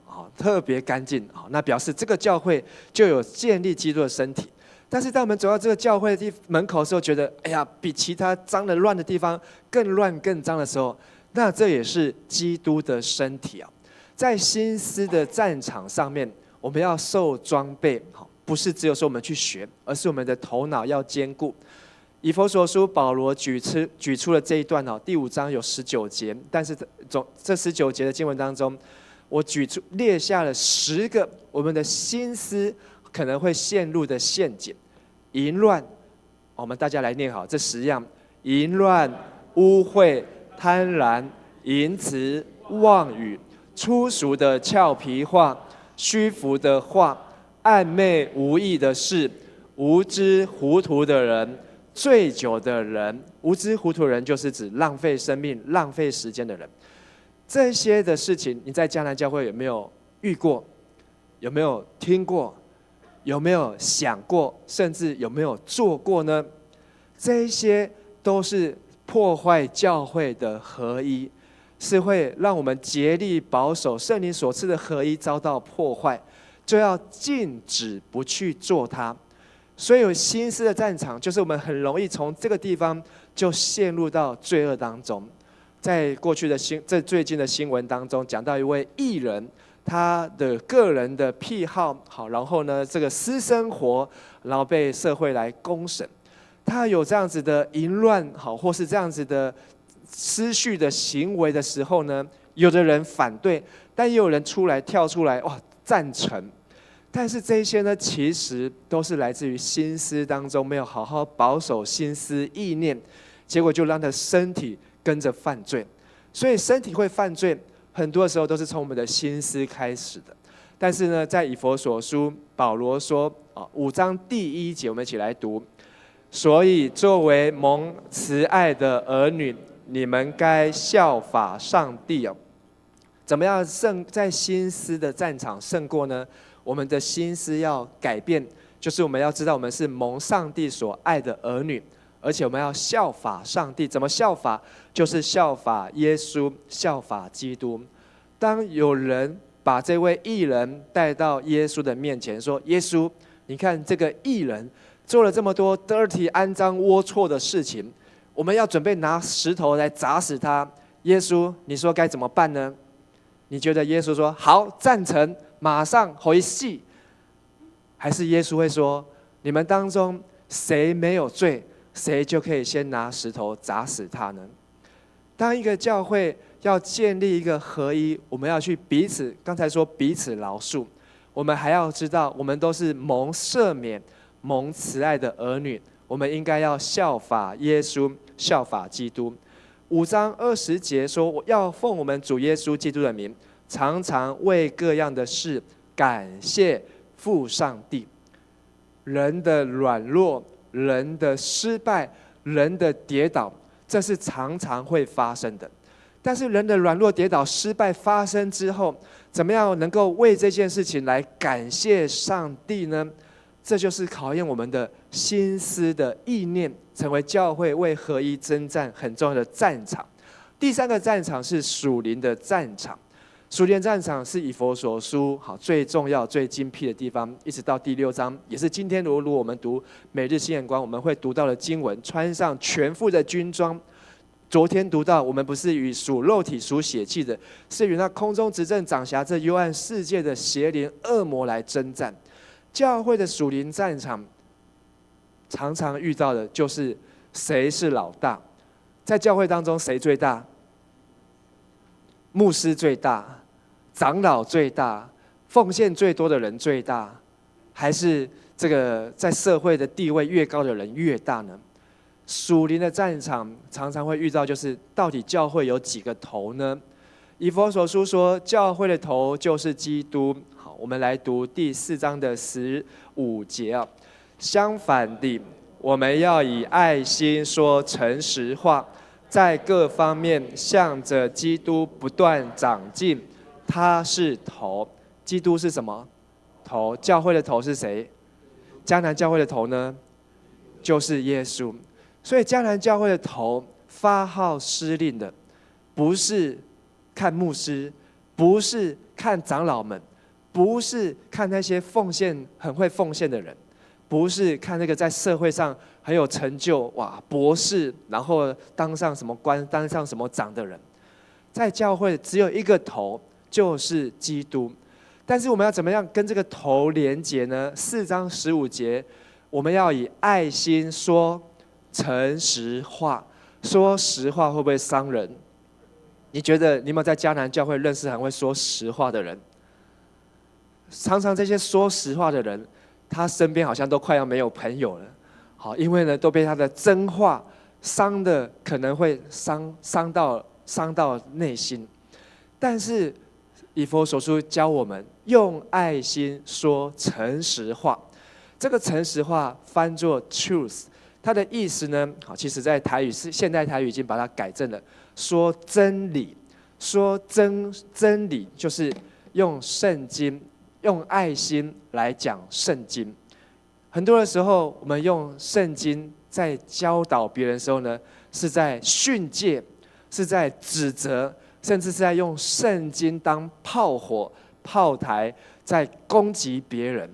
好，特别干净。好，那表示这个教会就有建立基督的身体。但是当我们走到这个教会的门口的时候，觉得，比其他脏的乱的地方更乱更脏的时候，那这也是基督的身体啊。在心思的战场上面，我们要受装备，不是只有说我们去学，而是我们的头脑要坚固。以弗所书保罗举出了这一段第5章有19节，但是这19节的经文当中，我列下了10个我们的心思可能会陷入的陷阱。淫乱，我们大家来念好这10样：淫乱、污秽、贪婪、淫词、妄语、粗俗的俏皮话、虚浮的话、暧昧无益的事、无知糊涂的人、醉酒的人。无知糊涂的人就是指浪费生命、浪费时间的人。这些的事情，你在迦南教会有没有遇过？有没有听过？有没有想过？甚至有没有做过呢？这些都是破坏教会的合一，是会让我们竭力保守圣灵所赐的合一遭到破坏，就要禁止不去做它。所以有心思的战场，就是我们很容易从这个地方就陷入到罪恶当中。在过去的最近的新闻当中，讲到一位艺人，他的个人的癖好好，然后呢，这个私生活，然后被社会来公审。他有这样子的淫乱好，或是这样子的失序的行为的时候呢，有的人反对，但也有人跳出来哇赞成。但是这些呢，其实都是来自于心思当中没有好好保守心思意念，结果就让他身体跟着犯罪。所以身体会犯罪，很多的时候都是从我们的心思开始的。但是呢，在以弗所书，保罗说5章第1节，我们一起来读。所以作为蒙慈爱的儿女，你们该效法上帝怎么样在心思的战场胜过呢？我们的心思要改变，就是我们要知道我们是蒙上帝所爱的儿女，而且我们要效法上帝。怎么效法？就是效法耶稣，效法基督。当有人把这位义人带到耶稣的面前，说：“耶稣，你看这个义人做了这么多 dirty 肮脏龌龊的事情，我们要准备拿石头来砸死他。耶稣，你说该怎么办呢？”你觉得耶稣说好，赞成，马上回戏，还是耶稣会说，你们当中谁没有罪，谁就可以先拿石头砸死他呢？当一个教会要建立一个合一，我们要去刚才说彼此饶恕，我们还要知道，我们都是蒙赦免、蒙慈爱的儿女，我们应该要效法耶稣，效法基督。5章20节说，我要奉我们主耶稣基督的名，常常为各样的事感谢父上帝。人的软弱，人的失败，人的跌倒，这是常常会发生的。但是人的软弱、跌倒、失败发生之后，怎么样能够为这件事情来感谢上帝呢？这就是考验我们的心思的意念，成为教会为合一征战很重要的战场。第3个战场是属灵的战场。属灵战场是以弗所书最重要、最精辟的地方，一直到第6章，也是今天如我们读每日新眼光，我们会读到的经文，穿上全副的军装。昨天读到，我们不是与属肉体、属血气的，是与那空中执政掌辖这幽暗世界的邪灵恶魔来征战。教会的属灵战场常常遇到的就是谁是老大。在教会当中，谁最大？牧师最大，长老最大，奉献最多的人最大，还是这个在社会的地位越高的人越大呢？属灵的战场常常会遇到，就是到底教会有几个头呢？以弗所书说，教会的头就是基督。好，我们来读第4章的15节相反的，我们要以爱心说诚实话，在各方面向着基督不断长进。他是头，基督是什么？头。教会的头是谁？迦南教会的头呢？就是耶稣。所以迦南教会的头发号施令的，不是看牧师，不是看长老们，不是看那些很会奉献的人，不是看那个在社会上很有成就博士，然后当上什么官、当上什么长的人。在教会只有一个头，就是基督。但是我们要怎么样跟这个头连结呢？4章15节，我们要以爱心说诚实话。说实话会不会伤人？你觉得你有没有在迦南教会认识很会说实话的人？常常这些说实话的人，他身边好像都快要没有朋友了。好，因为呢都被他的真话伤的，可能会伤到内心。但是以弗所书教我们用爱心说诚实话。这个诚实话翻作 truth， 它的意思呢，其实在台语现代台语已经把它改正了，说真理。说真理就是用圣经、用爱心来讲圣经。很多的时候，我们用圣经在教导别人的时候呢，是在训诫，是在指责，甚至是在用圣经当炮火、炮台，在攻击别人。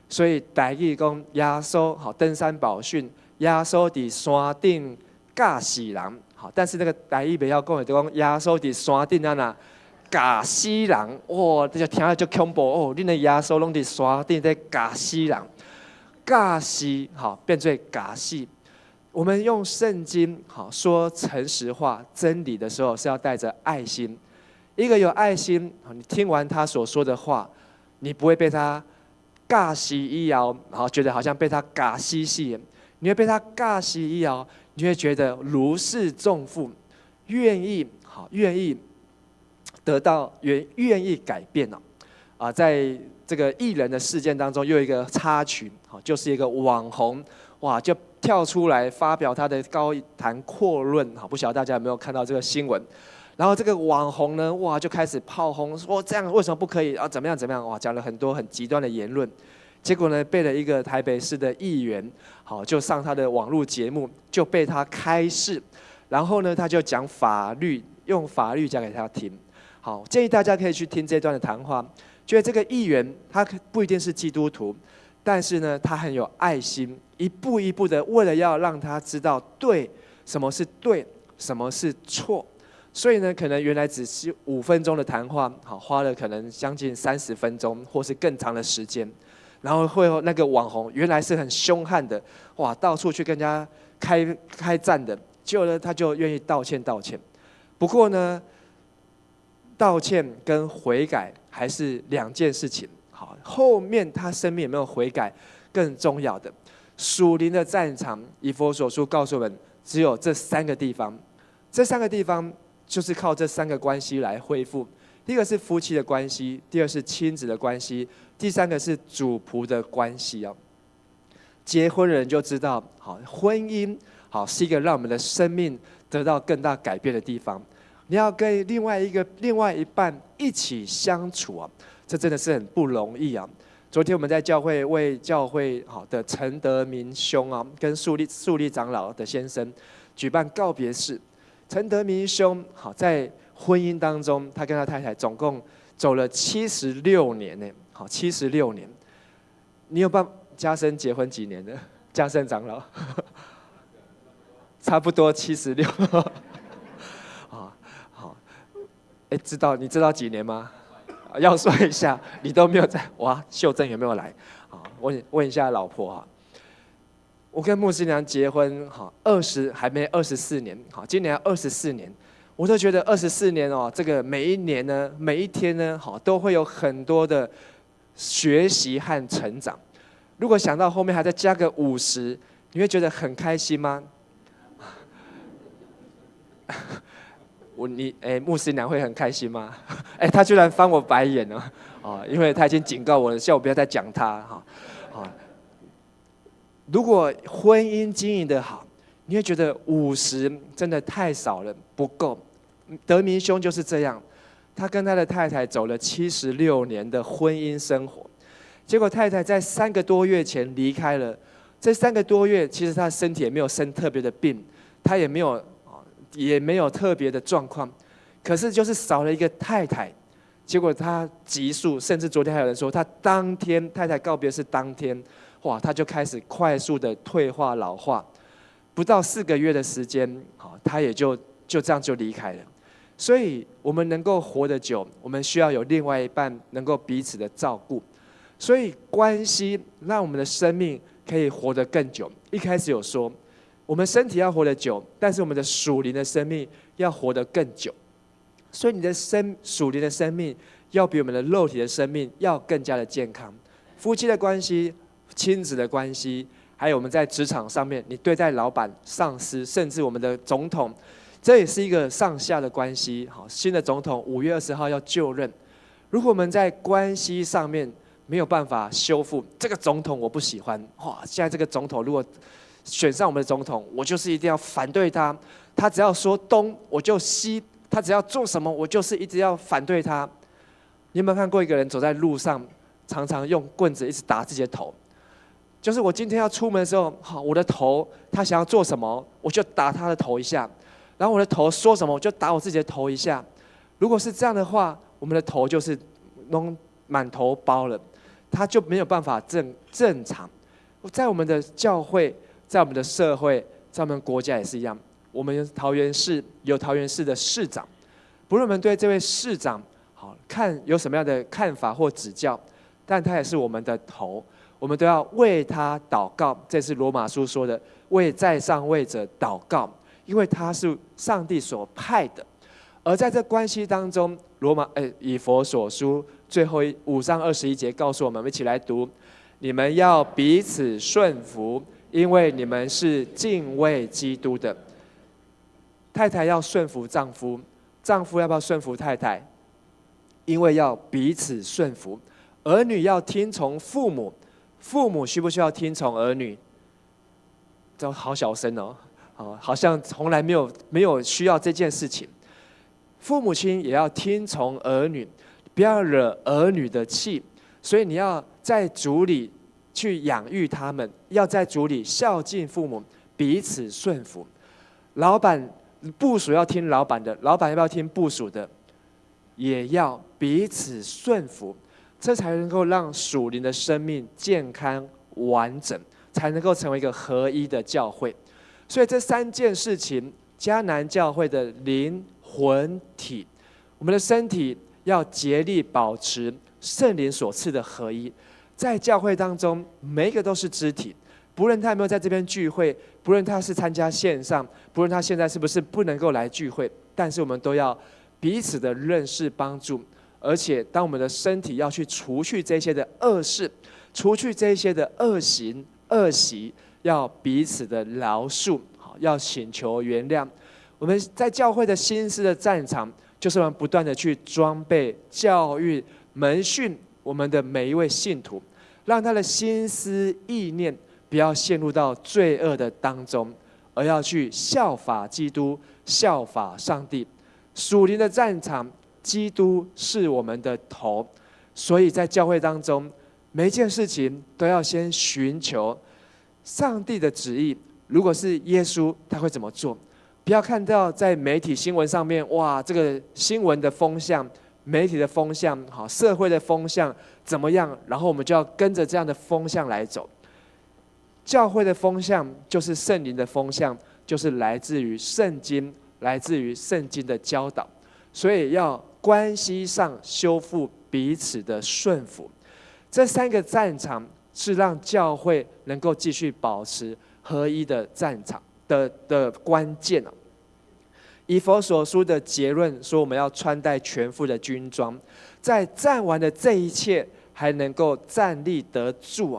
所以台语讲耶稣好登山宝训，耶稣伫山顶教死人。好，但是那个台语不要讲的，就讲耶稣伫山顶那教死人，哇，这就听了就恐怖哦！恁的耶稣拢伫山顶在教死人，教死好变做教死。我们用圣经好说诚实话、真理的时候，是要带着爱心。一个有爱心，你听完他所说的话，你不会被他教死以后，好觉得好像被他教死死，你会被他教死以后，你会觉得如释重负，愿意得到愿意改变哦。在这个艺人的事件当中，又有一个插曲，就是一个网红，哇，就跳出来发表他的高谈阔论，不晓得大家有没有看到这个新闻？然后这个网红呢，哇，就开始炮轰，说这样为什么不可以啊？怎么样？哇，讲了很多很极端的言论。结果呢，被了一个台北市的议员，好，就上他的网络节目，就被他开示，然后呢，他就讲法律，用法律讲给他听。好，建议大家可以去听这段的谈话。觉得这个议员他不一定是基督徒，但是呢，他很有爱心，一步一步的为了要让他知道对什么是对，什么是错。所以呢，可能原来只是5分钟的谈话，好，花了可能将近30分钟，或是更长的时间。然后会那个网红原来是很凶悍的，哇，到处去跟人家开战的，结果呢，他就愿意道歉。不过呢，道歉跟悔改还是2件事情。好，后面他生命有没有悔改，更重要的。属灵的战场，以弗所书告诉我们，只有这3个地方，这3个地方。就是靠这3个关系来恢复。第一个是夫妻的关系，第二是亲子的关系，第3个是主仆的关系哦。结婚的人就知道，好，婚姻好是一个让我们的生命得到更大改变的地方。你要跟另外一半一起相处啊，这真的是很不容易啊。昨天我们在教会为教会好的陈德明兄啊，跟树立长老的先生举办告别式。陈德明兄好，在婚姻当中，他跟他太太总共走了76年呢。好，76年。你有嘉生结婚几年的？嘉生长老，差不多76。好，你知道几年吗？要说一下，你都没有在。哇，秀珍有没有来？好，问一下老婆哈。我跟牧师娘结婚，好还没24年，好，今年24年，我都觉得24年哦，这个每一年呢，每一天呢，好，都会有很多的学习和成长。如果想到后面还再加个50，你会觉得很开心吗？牧师娘会很开心吗？他居然翻我白眼了，因为他已经警告我了，叫我不要再讲他哈。如果婚姻经营得好，你会觉得50真的太少了，不够。德明兄就是这样，他跟他的太太走了76年的婚姻生活，结果太太在3个多月前离开了。这3个多月，其实他的身体也没有生特别的病，他也没有特别的状况，可是就是少了一个太太。结果他急速，甚至昨天还有人说，他当天太太告别式当天。哇，他就开始快速的退化老化，不到4个月的时间，他也就这样就离开了。所以，我们能够活得久，我们需要有另外一半能够彼此的照顾。所以，关系让我们的生命可以活得更久。一开始有说，我们身体要活得久，但是我们的属灵的生命要活得更久。所以，你的属灵的生命要比我们的肉体的生命要更加的健康。夫妻的关系。亲子的关系，还有我们在职场上面，你对待老板、上司，甚至我们的总统，这也是一个上下的关系。好，新的总统5月20号要就任，如果我们在关系上面没有办法修复，这个总统我不喜欢，哇！现在这个总统如果选上我们的总统，我就是一定要反对他，他只要说东我就西，他只要做什么我就是一直要反对他。你有没有看过一个人走在路上，常常用棍子一直打自己的头？就是我今天要出门的时候，好，我的头他想要做什么，我就打他的头一下；然后我的头说什么，我就打我自己的头一下。如果是这样的话，我们的头就是弄满头包了，他就没有办法正常。在我们的教会，在我们的社会，在我们国家也是一样。我们桃园市有桃园市的市长，不论我们对这位市长好看有什么样的看法或指教，但他也是我们的头。我们都要为他祷告，这是罗马书说的，为在上位者祷告，因为他是上帝所派的。而在这关系当中，以弗所书最后5章21节告诉我们，我们一起来读：你们要彼此顺服，因为你们是敬畏基督的。太太要顺服丈夫，丈夫要不要顺服太太？因为要彼此顺服。儿女要听从父母，父母需不需要听从儿女？这好小声哦，好像从来没有需要这件事情。父母亲也要听从儿女，不要惹儿女的气。所以你要在主里去养育他们，要在主里孝敬父母，彼此顺服。老板部属要听老板的，老板要不要听部属的？也要彼此顺服，这才能够让属灵的生命健康完整，才能够成为一个合一的教会。所以这3件事情，迦南教会的灵魂体，我们的身体要竭力保持圣灵所赐的合一。在教会当中，每一个都是肢体，不论他有没有在这边聚会，不论他是参加线上，不论他现在是不是不能够来聚会，但是我们都要彼此的认识帮助。而且当我们的身体要去除去这些的恶事，除去这些的恶行恶习，要彼此的饶恕，要请求原谅。我们在教会的心思的战场，就是我们不断的去装备、教育、门训我们的每一位信徒，让他的心思意念不要陷入到罪恶的当中，而要去效法基督，效法上帝。属灵的战场，基督是我们的头，所以在教会当中，每一件事情都要先寻求上帝的旨意。如果是耶稣，他会怎么做？不要看到在媒体新闻上面，哇，这个新闻的风向、媒体的风向、社会的风向怎么样，然后我们就要跟着这样的风向来走。教会的风向就是圣灵的风向，就是来自于圣经，来自于圣经的教导。所以要关系上修复彼此的顺服。这3个战场是让教会能够继续保持合一的战场的关键。以弗所书的结论说，我们要穿戴全副的军装，在战完的这一切还能够站立得住。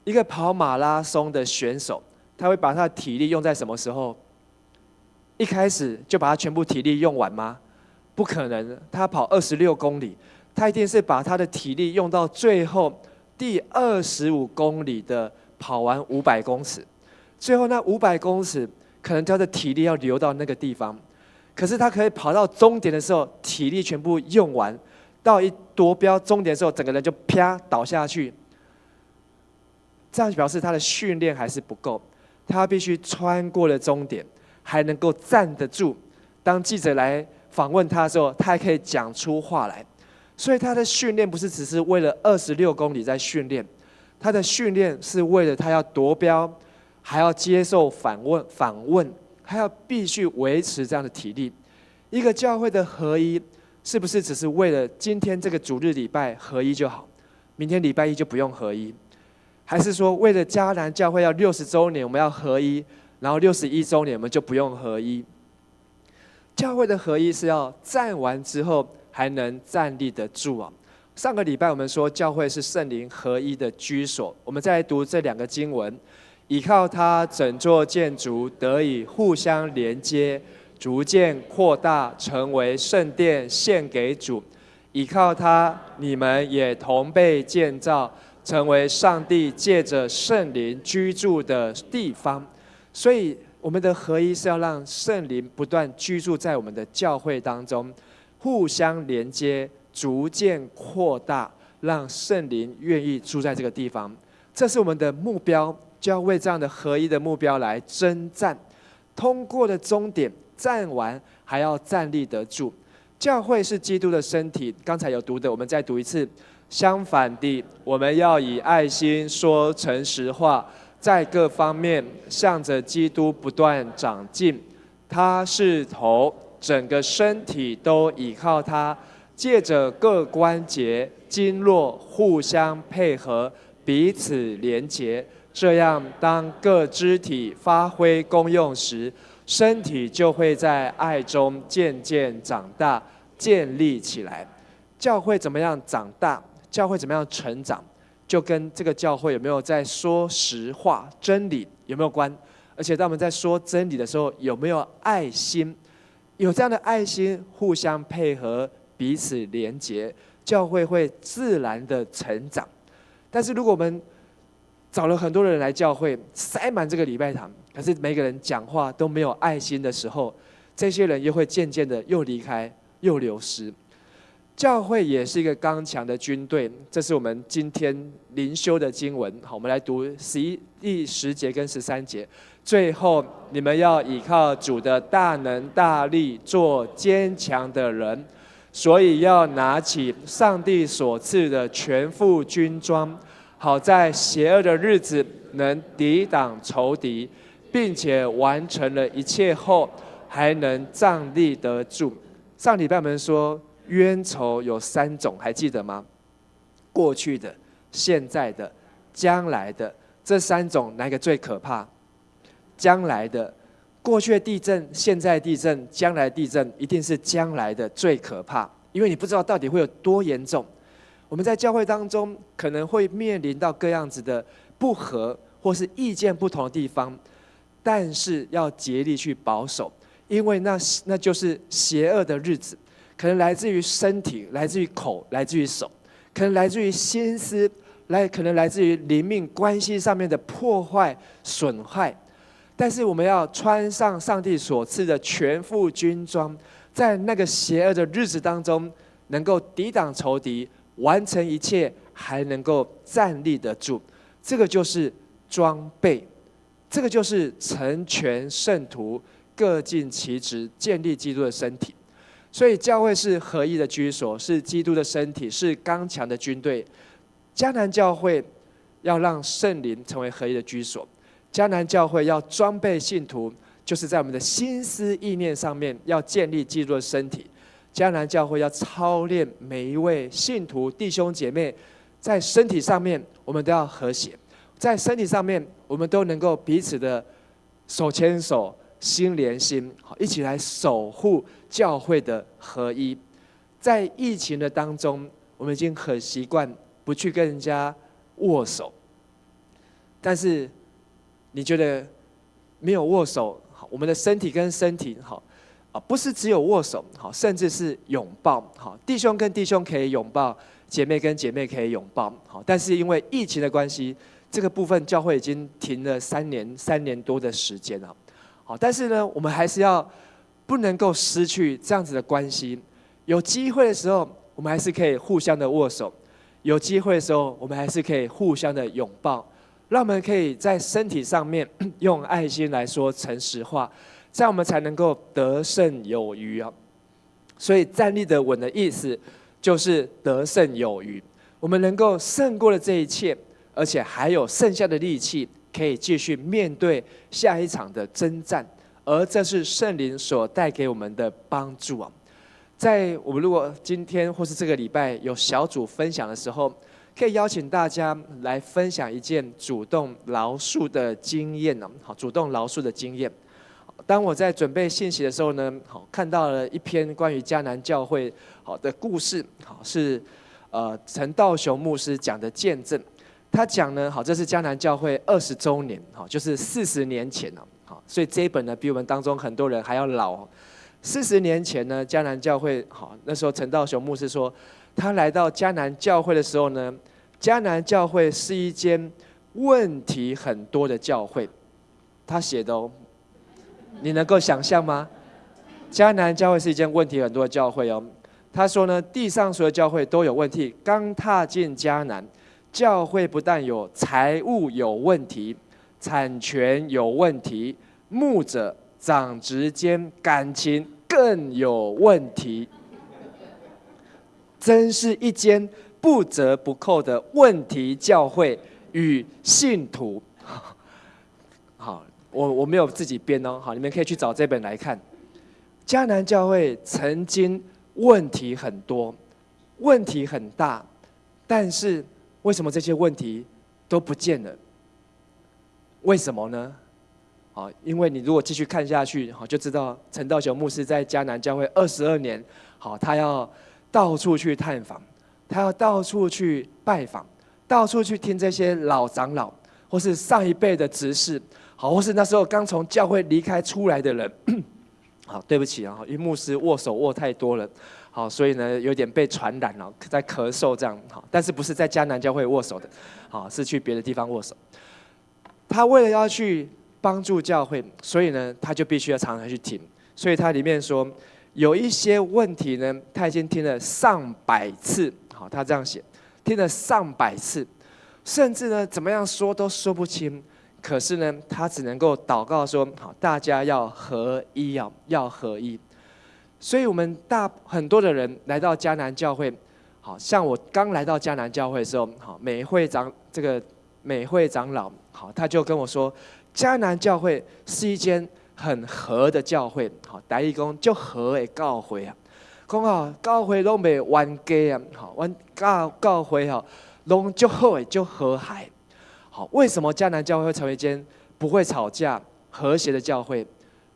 一个跑马拉松的选手，他会把他的体力用在什么时候？一开始就把他全部体力用完吗？不可能，他跑26公里，他一定是把他的体力用到最后第25公里的跑完500公尺。最后那500公尺，可能他的体力要留到那个地方，可是他可以跑到终点的时候，体力全部用完，到一夺标终点的时候，整个人就啪倒下去。这样表示他的训练还是不够，他必须穿过了终点，还能够站得住。当记者来访问他的时候，他还可以讲出话来。所以他的训练不是只是为了26公里在训练，他的训练是为了他要夺标，还要接受访问，还要必须维持这样的体力。一个教会的合一，是不是只是为了今天这个主日礼拜合一就好，明天礼拜一就不用合一？还是说为了迦南教会要60周年，我们要合一，然后61周年我们就不用合一？教会的合一是要站完之后还能站立得住。上个礼拜我们说教会是圣灵合一的居所，我们再来读这2个经文。倚靠它，整座建筑得以互相连接，逐渐扩大，成为圣殿，献给主。倚靠它，你们也同被建造，成为上帝借着圣灵居住的地方。所以我们的合一是要让圣灵不断居住在我们的教会当中，互相连接，逐渐扩大，让圣灵愿意住在这个地方。这是我们的目标，就要为这样的合一的目标来征战。通过的终点，站完还要站立得住。教会是基督的身体，刚才有读的，我们再读一次。相反的，我们要以爱心说诚实话，在各方面向着基督不断长进。他是头，整个身体都倚靠他，借着各关节、经络互相配合，彼此连结。这样，当各肢体发挥功用时，身体就会在爱中渐渐长大，建立起来。教会怎么样长大？教会怎么样成长？就跟这个教会有没有在说实话、真理有没有关？而且当我们在说真理的时候，有没有爱心？有这样的爱心，互相配合，彼此连结，教会会自然的成长。但是如果我们找了很多人来教会，塞满这个礼拜堂，可是每个人讲话都没有爱心的时候，这些人又会渐渐的又离开，又流失。教会也是一个刚强的军队，这是我们今天灵修的经文。好，我们来读第10节跟13节。最后，你们要倚靠主的大能大力，做坚强的人。所以要拿起上帝所赐的全副军装，好在邪恶的日子能抵挡仇敌，并且完成了一切后，还能站立得住。上礼拜我们说冤仇有3种，还记得吗？过去的、现在的、将来的，这3种哪个最可怕？将来的。过去的地震、现在的地震、将来的地震，一定是将来的最可怕，因为你不知道到底会有多严重。我们在教会当中可能会面临到各样子的不合或是意见不同的地方，但是要竭力去保守，因为那就是邪恶的日子，可能来自于身体，来自于口，来自于手，可能来自于心思，可能来自于灵命关系上面的破坏、损害。但是我们要穿上上帝所赐的全副军装，在那个邪恶的日子当中，能够抵挡仇敌，完成一切，还能够站立得住。这个就是装备，这个就是成全圣徒，各尽其职，建立基督的身体。所以教会是合一的居所，是基督的身体，是刚强的军队。迦南教会要让圣灵成为合一的居所。迦南教会要装备信徒，就是在我们的心思意念上面要建立基督的身体。迦南教会要操练每一位信徒弟兄姐妹，在身体上面我们都要和谐，在身体上面我们都能够彼此的手牵手、心连心，一起来守护教会的合一。在疫情的当中，我们已经很习惯不去跟人家握手，但是你觉得没有握手，我们的身体跟身体不是只有握手，甚至是拥抱。弟兄跟弟兄可以拥抱，姐妹跟姐妹可以拥抱。但是因为疫情的关系，这个部分教会已经停了3年多的时间了。但是呢，我们还是不能够失去这样子的关系。有机会的时候，我们还是可以互相的握手；有机会的时候，我们还是可以互相的拥抱。让我们可以在身体上面用爱心来说诚实话，这样我们才能够得胜有余啊！所以站立得稳的意思就是得胜有余，我们能够胜过了这一切，而且还有剩下的力气，可以继续面对下一场的征战，而这是圣灵所带给我们的帮助啊！在我们如果今天或是这个礼拜有小组分享的时候，可以邀请大家来分享一件主动饶恕的经验呢。好，主动饶恕的经验。当我在准备信息的时候呢，看到了一篇关于迦南教会的故事，是陈道雄牧师讲的见证。他讲呢，这是迦南教会20周年，就是40年前了。所以这一本呢，比我们当中很多人还要老。40年前呢，迦南教会那时候陈道雄牧师说，他来到迦南教会的时候呢，迦南教会是一间问题很多的教会。他写的哦，你能够想象吗？迦南教会是一间问题很多的教会哦。他说呢，地上所有教会都有问题。刚踏进迦南，教会不但有财务有问题，产权有问题，牧者、长执间感情更有问题，真是一间不折不扣的问题教会与信徒。好，我没有自己编哦，好，你们可以去找这本来看。迦南教会曾经问题很多，问题很大，但是为什么这些问题都不见了？为什么呢？好，因为你如果继续看下去，好就知道陈道雄牧师在迦南教会22年，好，他要到处去探访，他要到处去拜访，到处去听这些老长老，或是上一辈的执事，好，或是那时候刚从教会离开出来的人。好，对不起啊，因为牧师握手握太多了，好，所以呢有点被传染了，在咳嗽这样，好，但是不是在迦南教会握手的，好，是去别的地方握手。他为了要去帮助教会，所以呢他就必须要常常去听，所以他里面说有一些问题呢，他已经听了上百次，好，他这样写，听了上百次，甚至呢怎么样说都说不清。可是呢，他只能够祷告说：“好，大家要合一，要合一。”所以，我们很多的人来到迦南教会，好像我刚来到迦南教会的时候，好，美会长老，好，他就跟我说，迦南教会是一间很和的教会，好，台语讲就和的教会啊，讲好教会拢袂冤家啊，好，教会好拢就好的就和谐。好，为什么迦南教会会成为一间不会吵架、和谐的教会？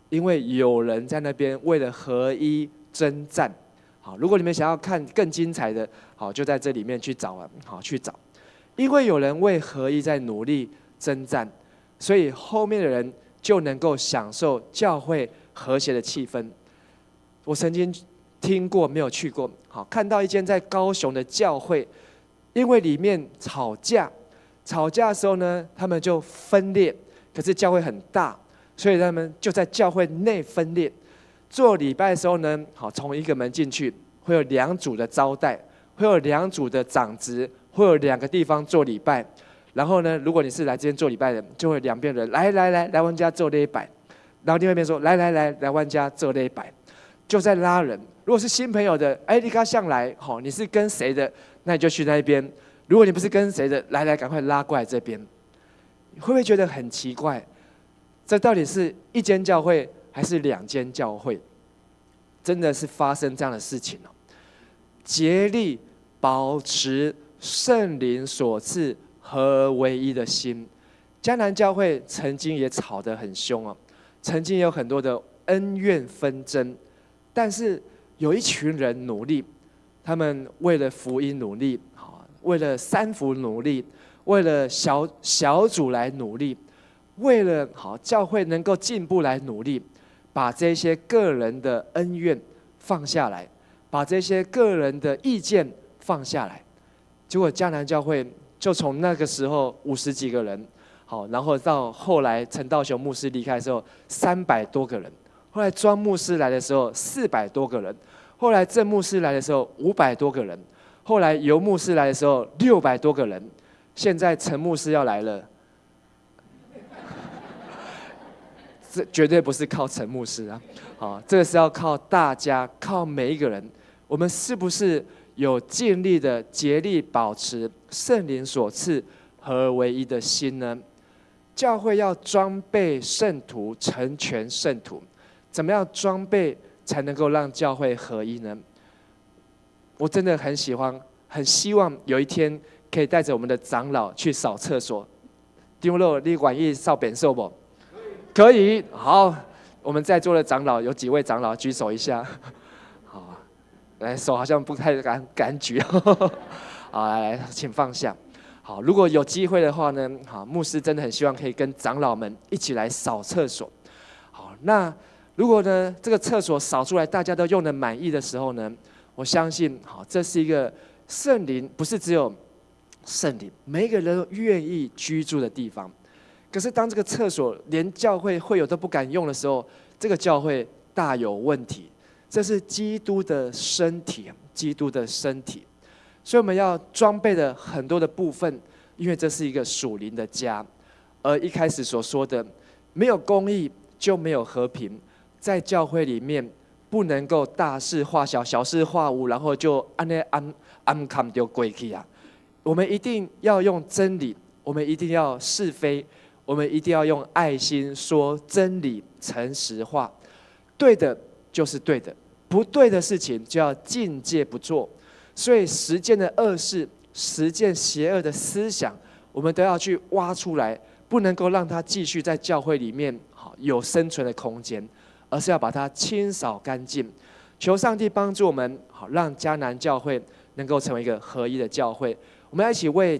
因为有人在那边为了合一征战。好，如果你们想要看更精彩的，好，就在这里面去找啊，好去找。因为有人为合一在努力征战，所以后面的人就能够享受教会和谐的气氛。我曾经听过，没有去过，好，看到一间在高雄的教会，因为里面吵架的时候呢，他们就分裂。可是教会很大，所以他们就在教会内分裂。做礼拜的时候呢，好，从一个门进去，会有2组的招待，会有2组的长职，会有2个地方做礼拜。然后呢，如果你是来这边做礼拜的，就会2边人来我家做礼拜，然后另外一边说来我家做礼拜，就在拉人。如果是新朋友的，你刚上来，好，你是跟谁的，那你就去那一边。如果你不是跟谁的，来赶快拉过来这边。会不会觉得很奇怪？这到底是一间教会还是2间教会？真的是发生这样的事情哦。竭力保持圣灵所赐合为一的心。迦南教会曾经也吵得很凶哦，曾经有很多的恩怨纷争，但是有一群人努力，他们为了福音努力。为了3福努力，为了小组来努力，为了好教会能够进步来努力，把这些个人的恩怨放下来，把这些个人的意见放下来。结果迦南教会就从那个时候50几个人，好，然后到后来陈道雄牧师离开的时候300多个人，后来庄牧师来的时候400多个人，后来郑牧师来的时候500多个人。后来游牧师来的时候600多个人，现在陈牧师要来了，这绝对不是靠陈牧师啊！好，这个是要靠大家，靠每一个人。我们是不是有尽力的竭力保持圣灵所赐合为一的心呢？教会要装备圣徒，成全圣徒，怎么样装备才能够让教会合一呢？我真的很希望有一天可以带着我们的长老去扫厕所。张老，你愿意扫便所不？可以。好，我们在座的长老有几位长老举手一下。好，来，手好像不太敢举。好，来，请放下。好，如果有机会的话呢，好，牧师真的很希望可以跟长老们一起来扫厕所。好，那如果呢这个厕所扫出来大家都用得满意的时候呢？我相信，好，这是一个圣灵，不是只有圣灵，每一个人都愿意居住的地方。可是，当这个厕所连教会会友都不敢用的时候，这个教会大有问题。这是基督的身体，基督的身体。所以我们要装备的很多的部分，因为这是一个属灵的家。而一开始所说的，没有公义就没有和平，在教会里面不能够大事化小，小事化无，然后就安看就过去啊。我们一定要用真理，我们一定要是非，我们一定要用爱心说真理、诚实话。对的就是对的，不对的事情就要禁戒不做。所以实践的恶事，实践邪恶的思想，我们都要去挖出来，不能够让它继续在教会里面有生存的空间，而是要把它清扫干净。求上帝帮助我们，让迦南教会能够成为一个合一的教会。我们要一起为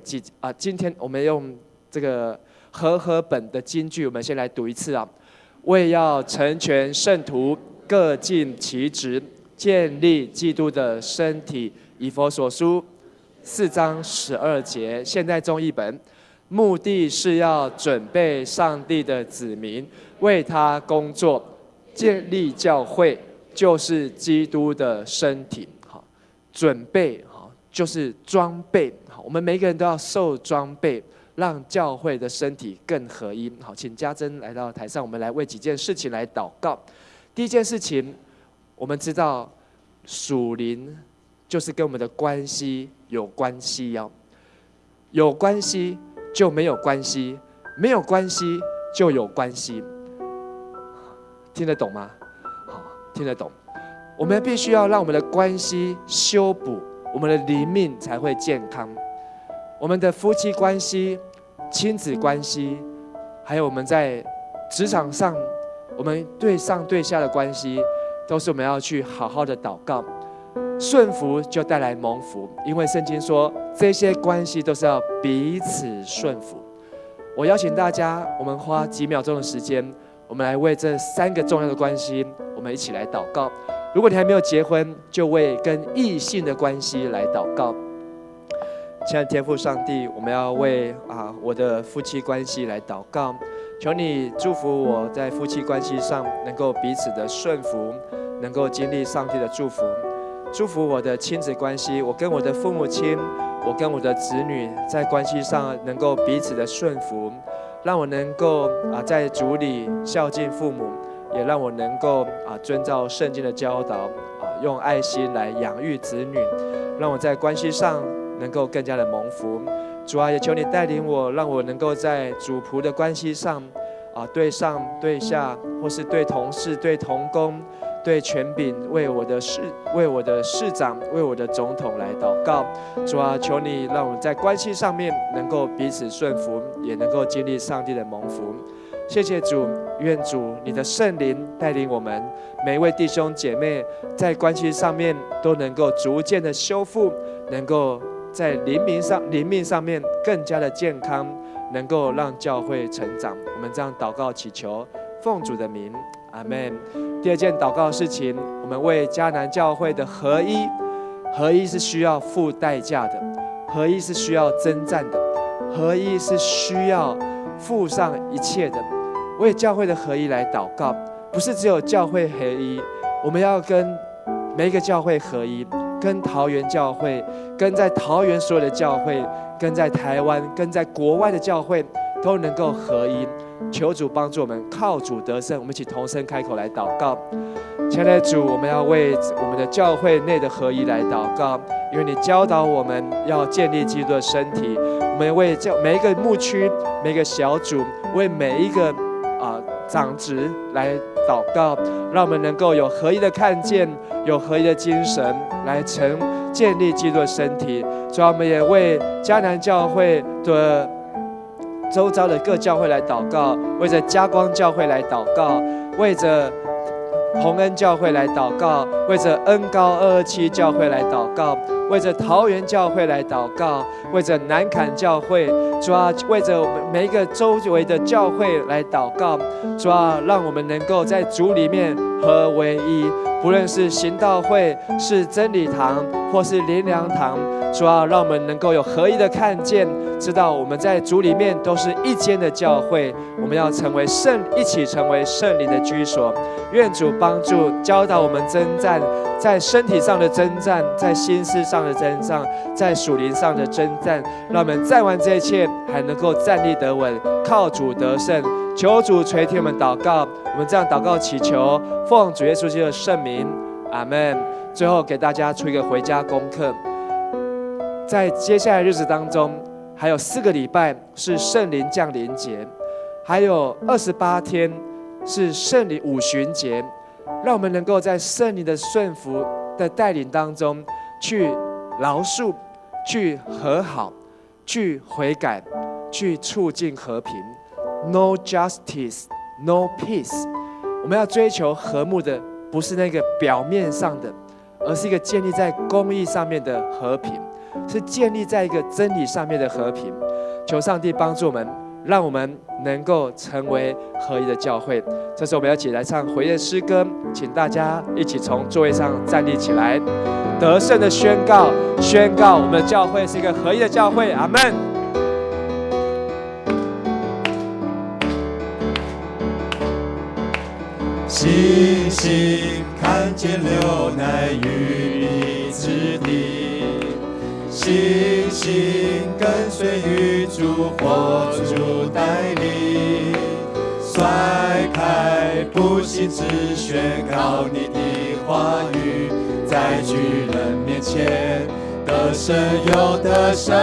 今天我们用这个和本的金句，我们先来读一次啊。为要成全圣徒，各尽其职，建立基督的身体。以弗所书4章12节，现代中译本。目的是要准备上帝的子民，为他工作，建立教会，就是基督的身体。好，准备好就是装备。好，我们每个人都要受装备，让教会的身体更合一。好，请家珍来到台上，我们来为几件事情来祷告。第一件事情，我们知道属灵就是跟我们的关系有关系哦，有关系就没有关系，没有关系就有关系，听得懂吗？好，听得懂。我们必须要让我们的关系修补，我们的灵命才会健康。我们的夫妻关系、亲子关系，还有我们在职场上，我们对上对下的关系，都是我们要去好好的祷告。顺服就带来蒙福，因为圣经说这些关系都是要彼此顺服。我邀请大家，我们花几秒钟的时间，我们来为这3个重要的关系，我们一起来祷告。如果你还没有结婚，就为跟异性的关系来祷告。亲爱的天父上帝，我们要为我的夫妻关系来祷告，求你祝福我在夫妻关系上能够彼此的顺服，能够经历上帝的祝福。祝福我的亲子关系，我跟我的父母亲，我跟我的子女在关系上能够彼此的顺服，让我能够在主里孝敬父母，也让我能够遵照圣经的教导，用爱心来养育子女，让我在关系上能够更加的蒙福。主啊，也求你带领我，让我能够在主仆的关系上，对上对下，或是对同事、对同工、对权柄，为我的市长、为我的总统来祷告。主啊，求你让我们在关系上面能够彼此顺服，也能够经历上帝的蒙福。谢谢主，愿主你的圣灵带领我们每一位弟兄姐妹，在关系上面都能够逐渐的修复，能够在灵命上面更加的健康，能够让教会成长。我们这样祷告祈求，奉主的名，阿们。第二件祷告的事情，我们为迦南教会的合一。合一是需要付代价的，合一是需要征战的，合一是需要付上一切的。为教会的合一来祷告，不是只有教会合一，我们要跟每一个教会合一，跟桃园教会，跟在桃园所有的教会，跟在台湾，跟在国外的教会都能够合一。求主帮助我们，靠主得胜。我们一起同声开口来祷告。亲爱的主，我们要为我们的教会内的合一来祷告，因为你教导我们要建立基督的身体。我们为每一个牧区、每一个小组，为每一个长职来祷告，让我们能够有合一的看见，有合一的精神，来建立基督的身体。所以我们也为迦南教会的周遭的各教会来祷告，为着嘉光教会来祷告，为着洪恩教会来祷告，为着恩高227教会来祷告，为着桃园教会来祷告，为着南坎教会，主啊，为着我们每一个周围的教会来祷告。主啊，让我们能够在主里面合为一。不论是行道会、是真理堂，或是灵粮堂，主要让我们能够有合一的看见，知道我们在主里面都是一间的教会，我们要成为一起成为圣灵的居所。愿主帮助教导我们征战，在身体上的征战，在心思上的征战，在属灵上的征战，让我们战完这一切，还能够站立得稳，靠主得胜。求主垂听我们祷告，我们这样祷告祈求，奉主耶稣基督的圣名，阿们。最后给大家出一个回家功课，在接下来日子当中，还有4个礼拜是圣灵降临节，还有28天是圣灵五旬节，让我们能够在圣灵的顺服的带领当中，去饶恕，去和好，去悔改，去促进和平。No justice, no peace。我们要追求和睦的，不是那个表面上的，而是一个建立在公义上面的和平，是建立在一个真理上面的和平。求上帝帮助我们，让我们能够成为合一的教会。这时候我们要一起来唱回应诗歌，请大家一起从座位上站立起来，得胜的宣告我们的教会是一个合一的教会。阿们。星星看见流奶与蜜之地，星星跟随与主活主带领，甩开不幸只宣告你的话语，在巨人面前得胜又得胜。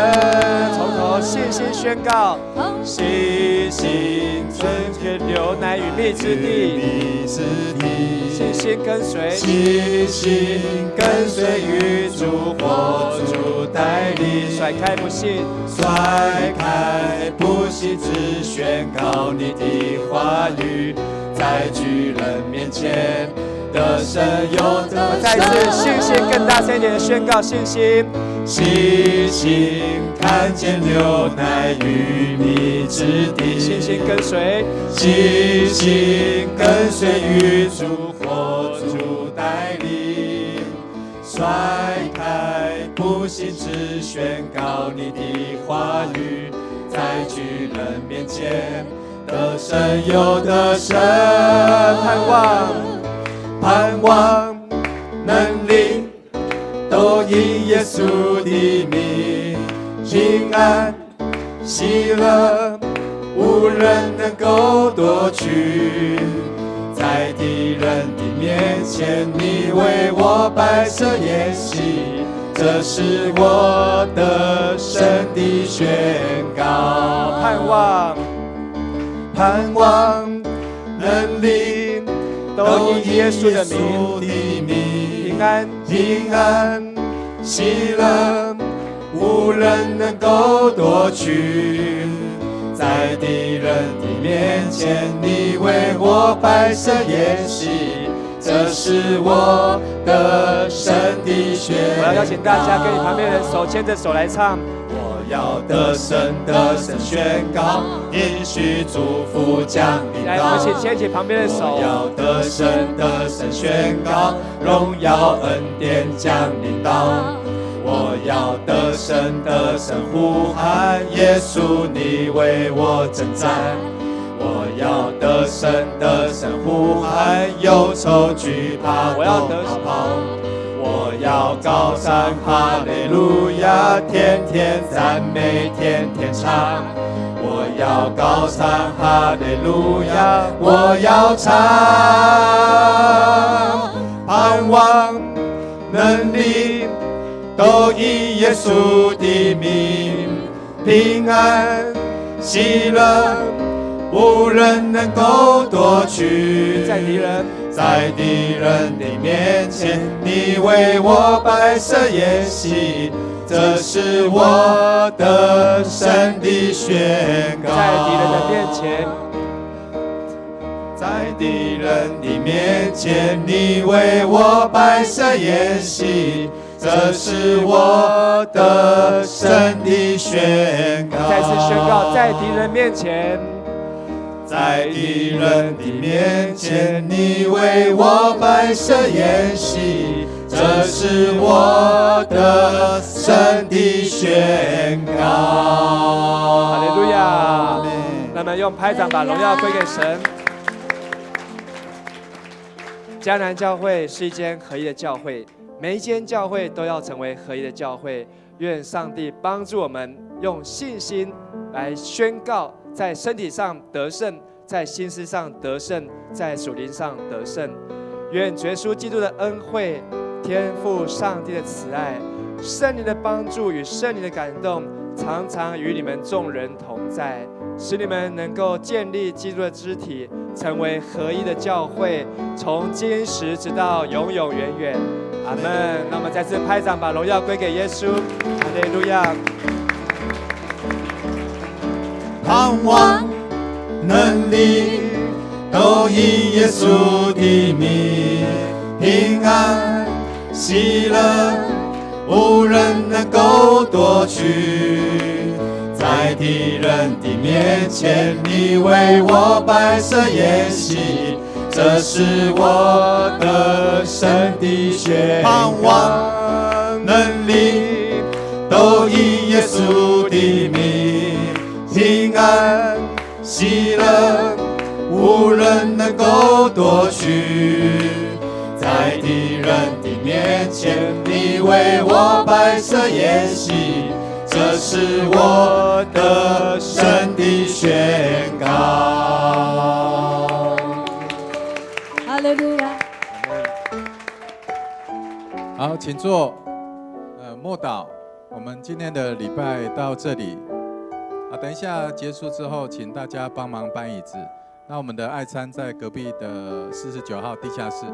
从头信心宣告，星星春天流奶与蜜之地，信心跟随，星星跟随与主活主带领，甩开不幸，甩开不幸只宣告你的话语，在巨人面前得胜又得胜。再次信心更大声一点的宣告信心。星星看见流奶与蜜之地，信心跟随，星星跟随与主活主带领，甩开不幸只宣告你的话语，在巨人面前得胜又得胜。盼望能力都因耶稣的名，平安喜乐无人能够夺取，在敌人的面前你为我摆设筵席，这是我得胜的宣告。盼望能力都因耶稣的名，平安喜乐无人能够夺取，在敌人的面前你为我摆设筵席，这是我得胜的宣告。我要邀请大家跟你旁边的人手牵着手来唱。我要得胜宣告，应许祝福降临到。来，我们请牵起旁边的手。我要得胜宣告，荣耀恩典降临到。我要得胜呼喊，耶稣你为我征战。我要得胜呼喊，忧愁惧怕都逃跑。我要高唱哈利路亚，天天赞美，天天唱。我要高唱哈利路亚，我要唱。盼望能力都因耶稣的名，平安喜乐无人能够夺取，在敌人的面前你为我摆设筵席，这是我得胜的宣告。在敌人的面前，在敌人的面前你为我摆设筵席，这是我得胜的宣告。再次宣告，在敌人面前，在敌人的面前，你为我摆设筵席，这是我的神的宣告。哈利路亚！那么用拍掌把荣耀归给神。迦南教会是一间合一的教会，每一间教会都要成为合一的教会。愿上帝帮助我们用信心来宣告，在身体上得胜，在心思上得胜，在属灵上得胜。愿耶稣基督的恩惠、天父上帝的慈爱、圣灵的帮助与圣灵的感动，常常与你们众人同在，使你们能够建立基督的肢体，成为合一的教会，从今时直到永永远远。阿们。那我们再次拍掌，把荣耀归给耶稣。哈利路亚。盼望、能力都因耶稣的名，平安、喜乐，无人能够夺取。在敌人的面前，你为我摆设筵席，这是我的神的宣告。盼望、能力都因耶稣的名，平安、喜乐，无人能够夺取。在敌人的面前，你为我摆设筵席，这是我的神的宣告。哈利路亚。好，请坐。默祷，我们今天的礼拜到这里。等一下结束之后，请大家帮忙搬椅子。那我们的爱餐在隔壁的49号地下室。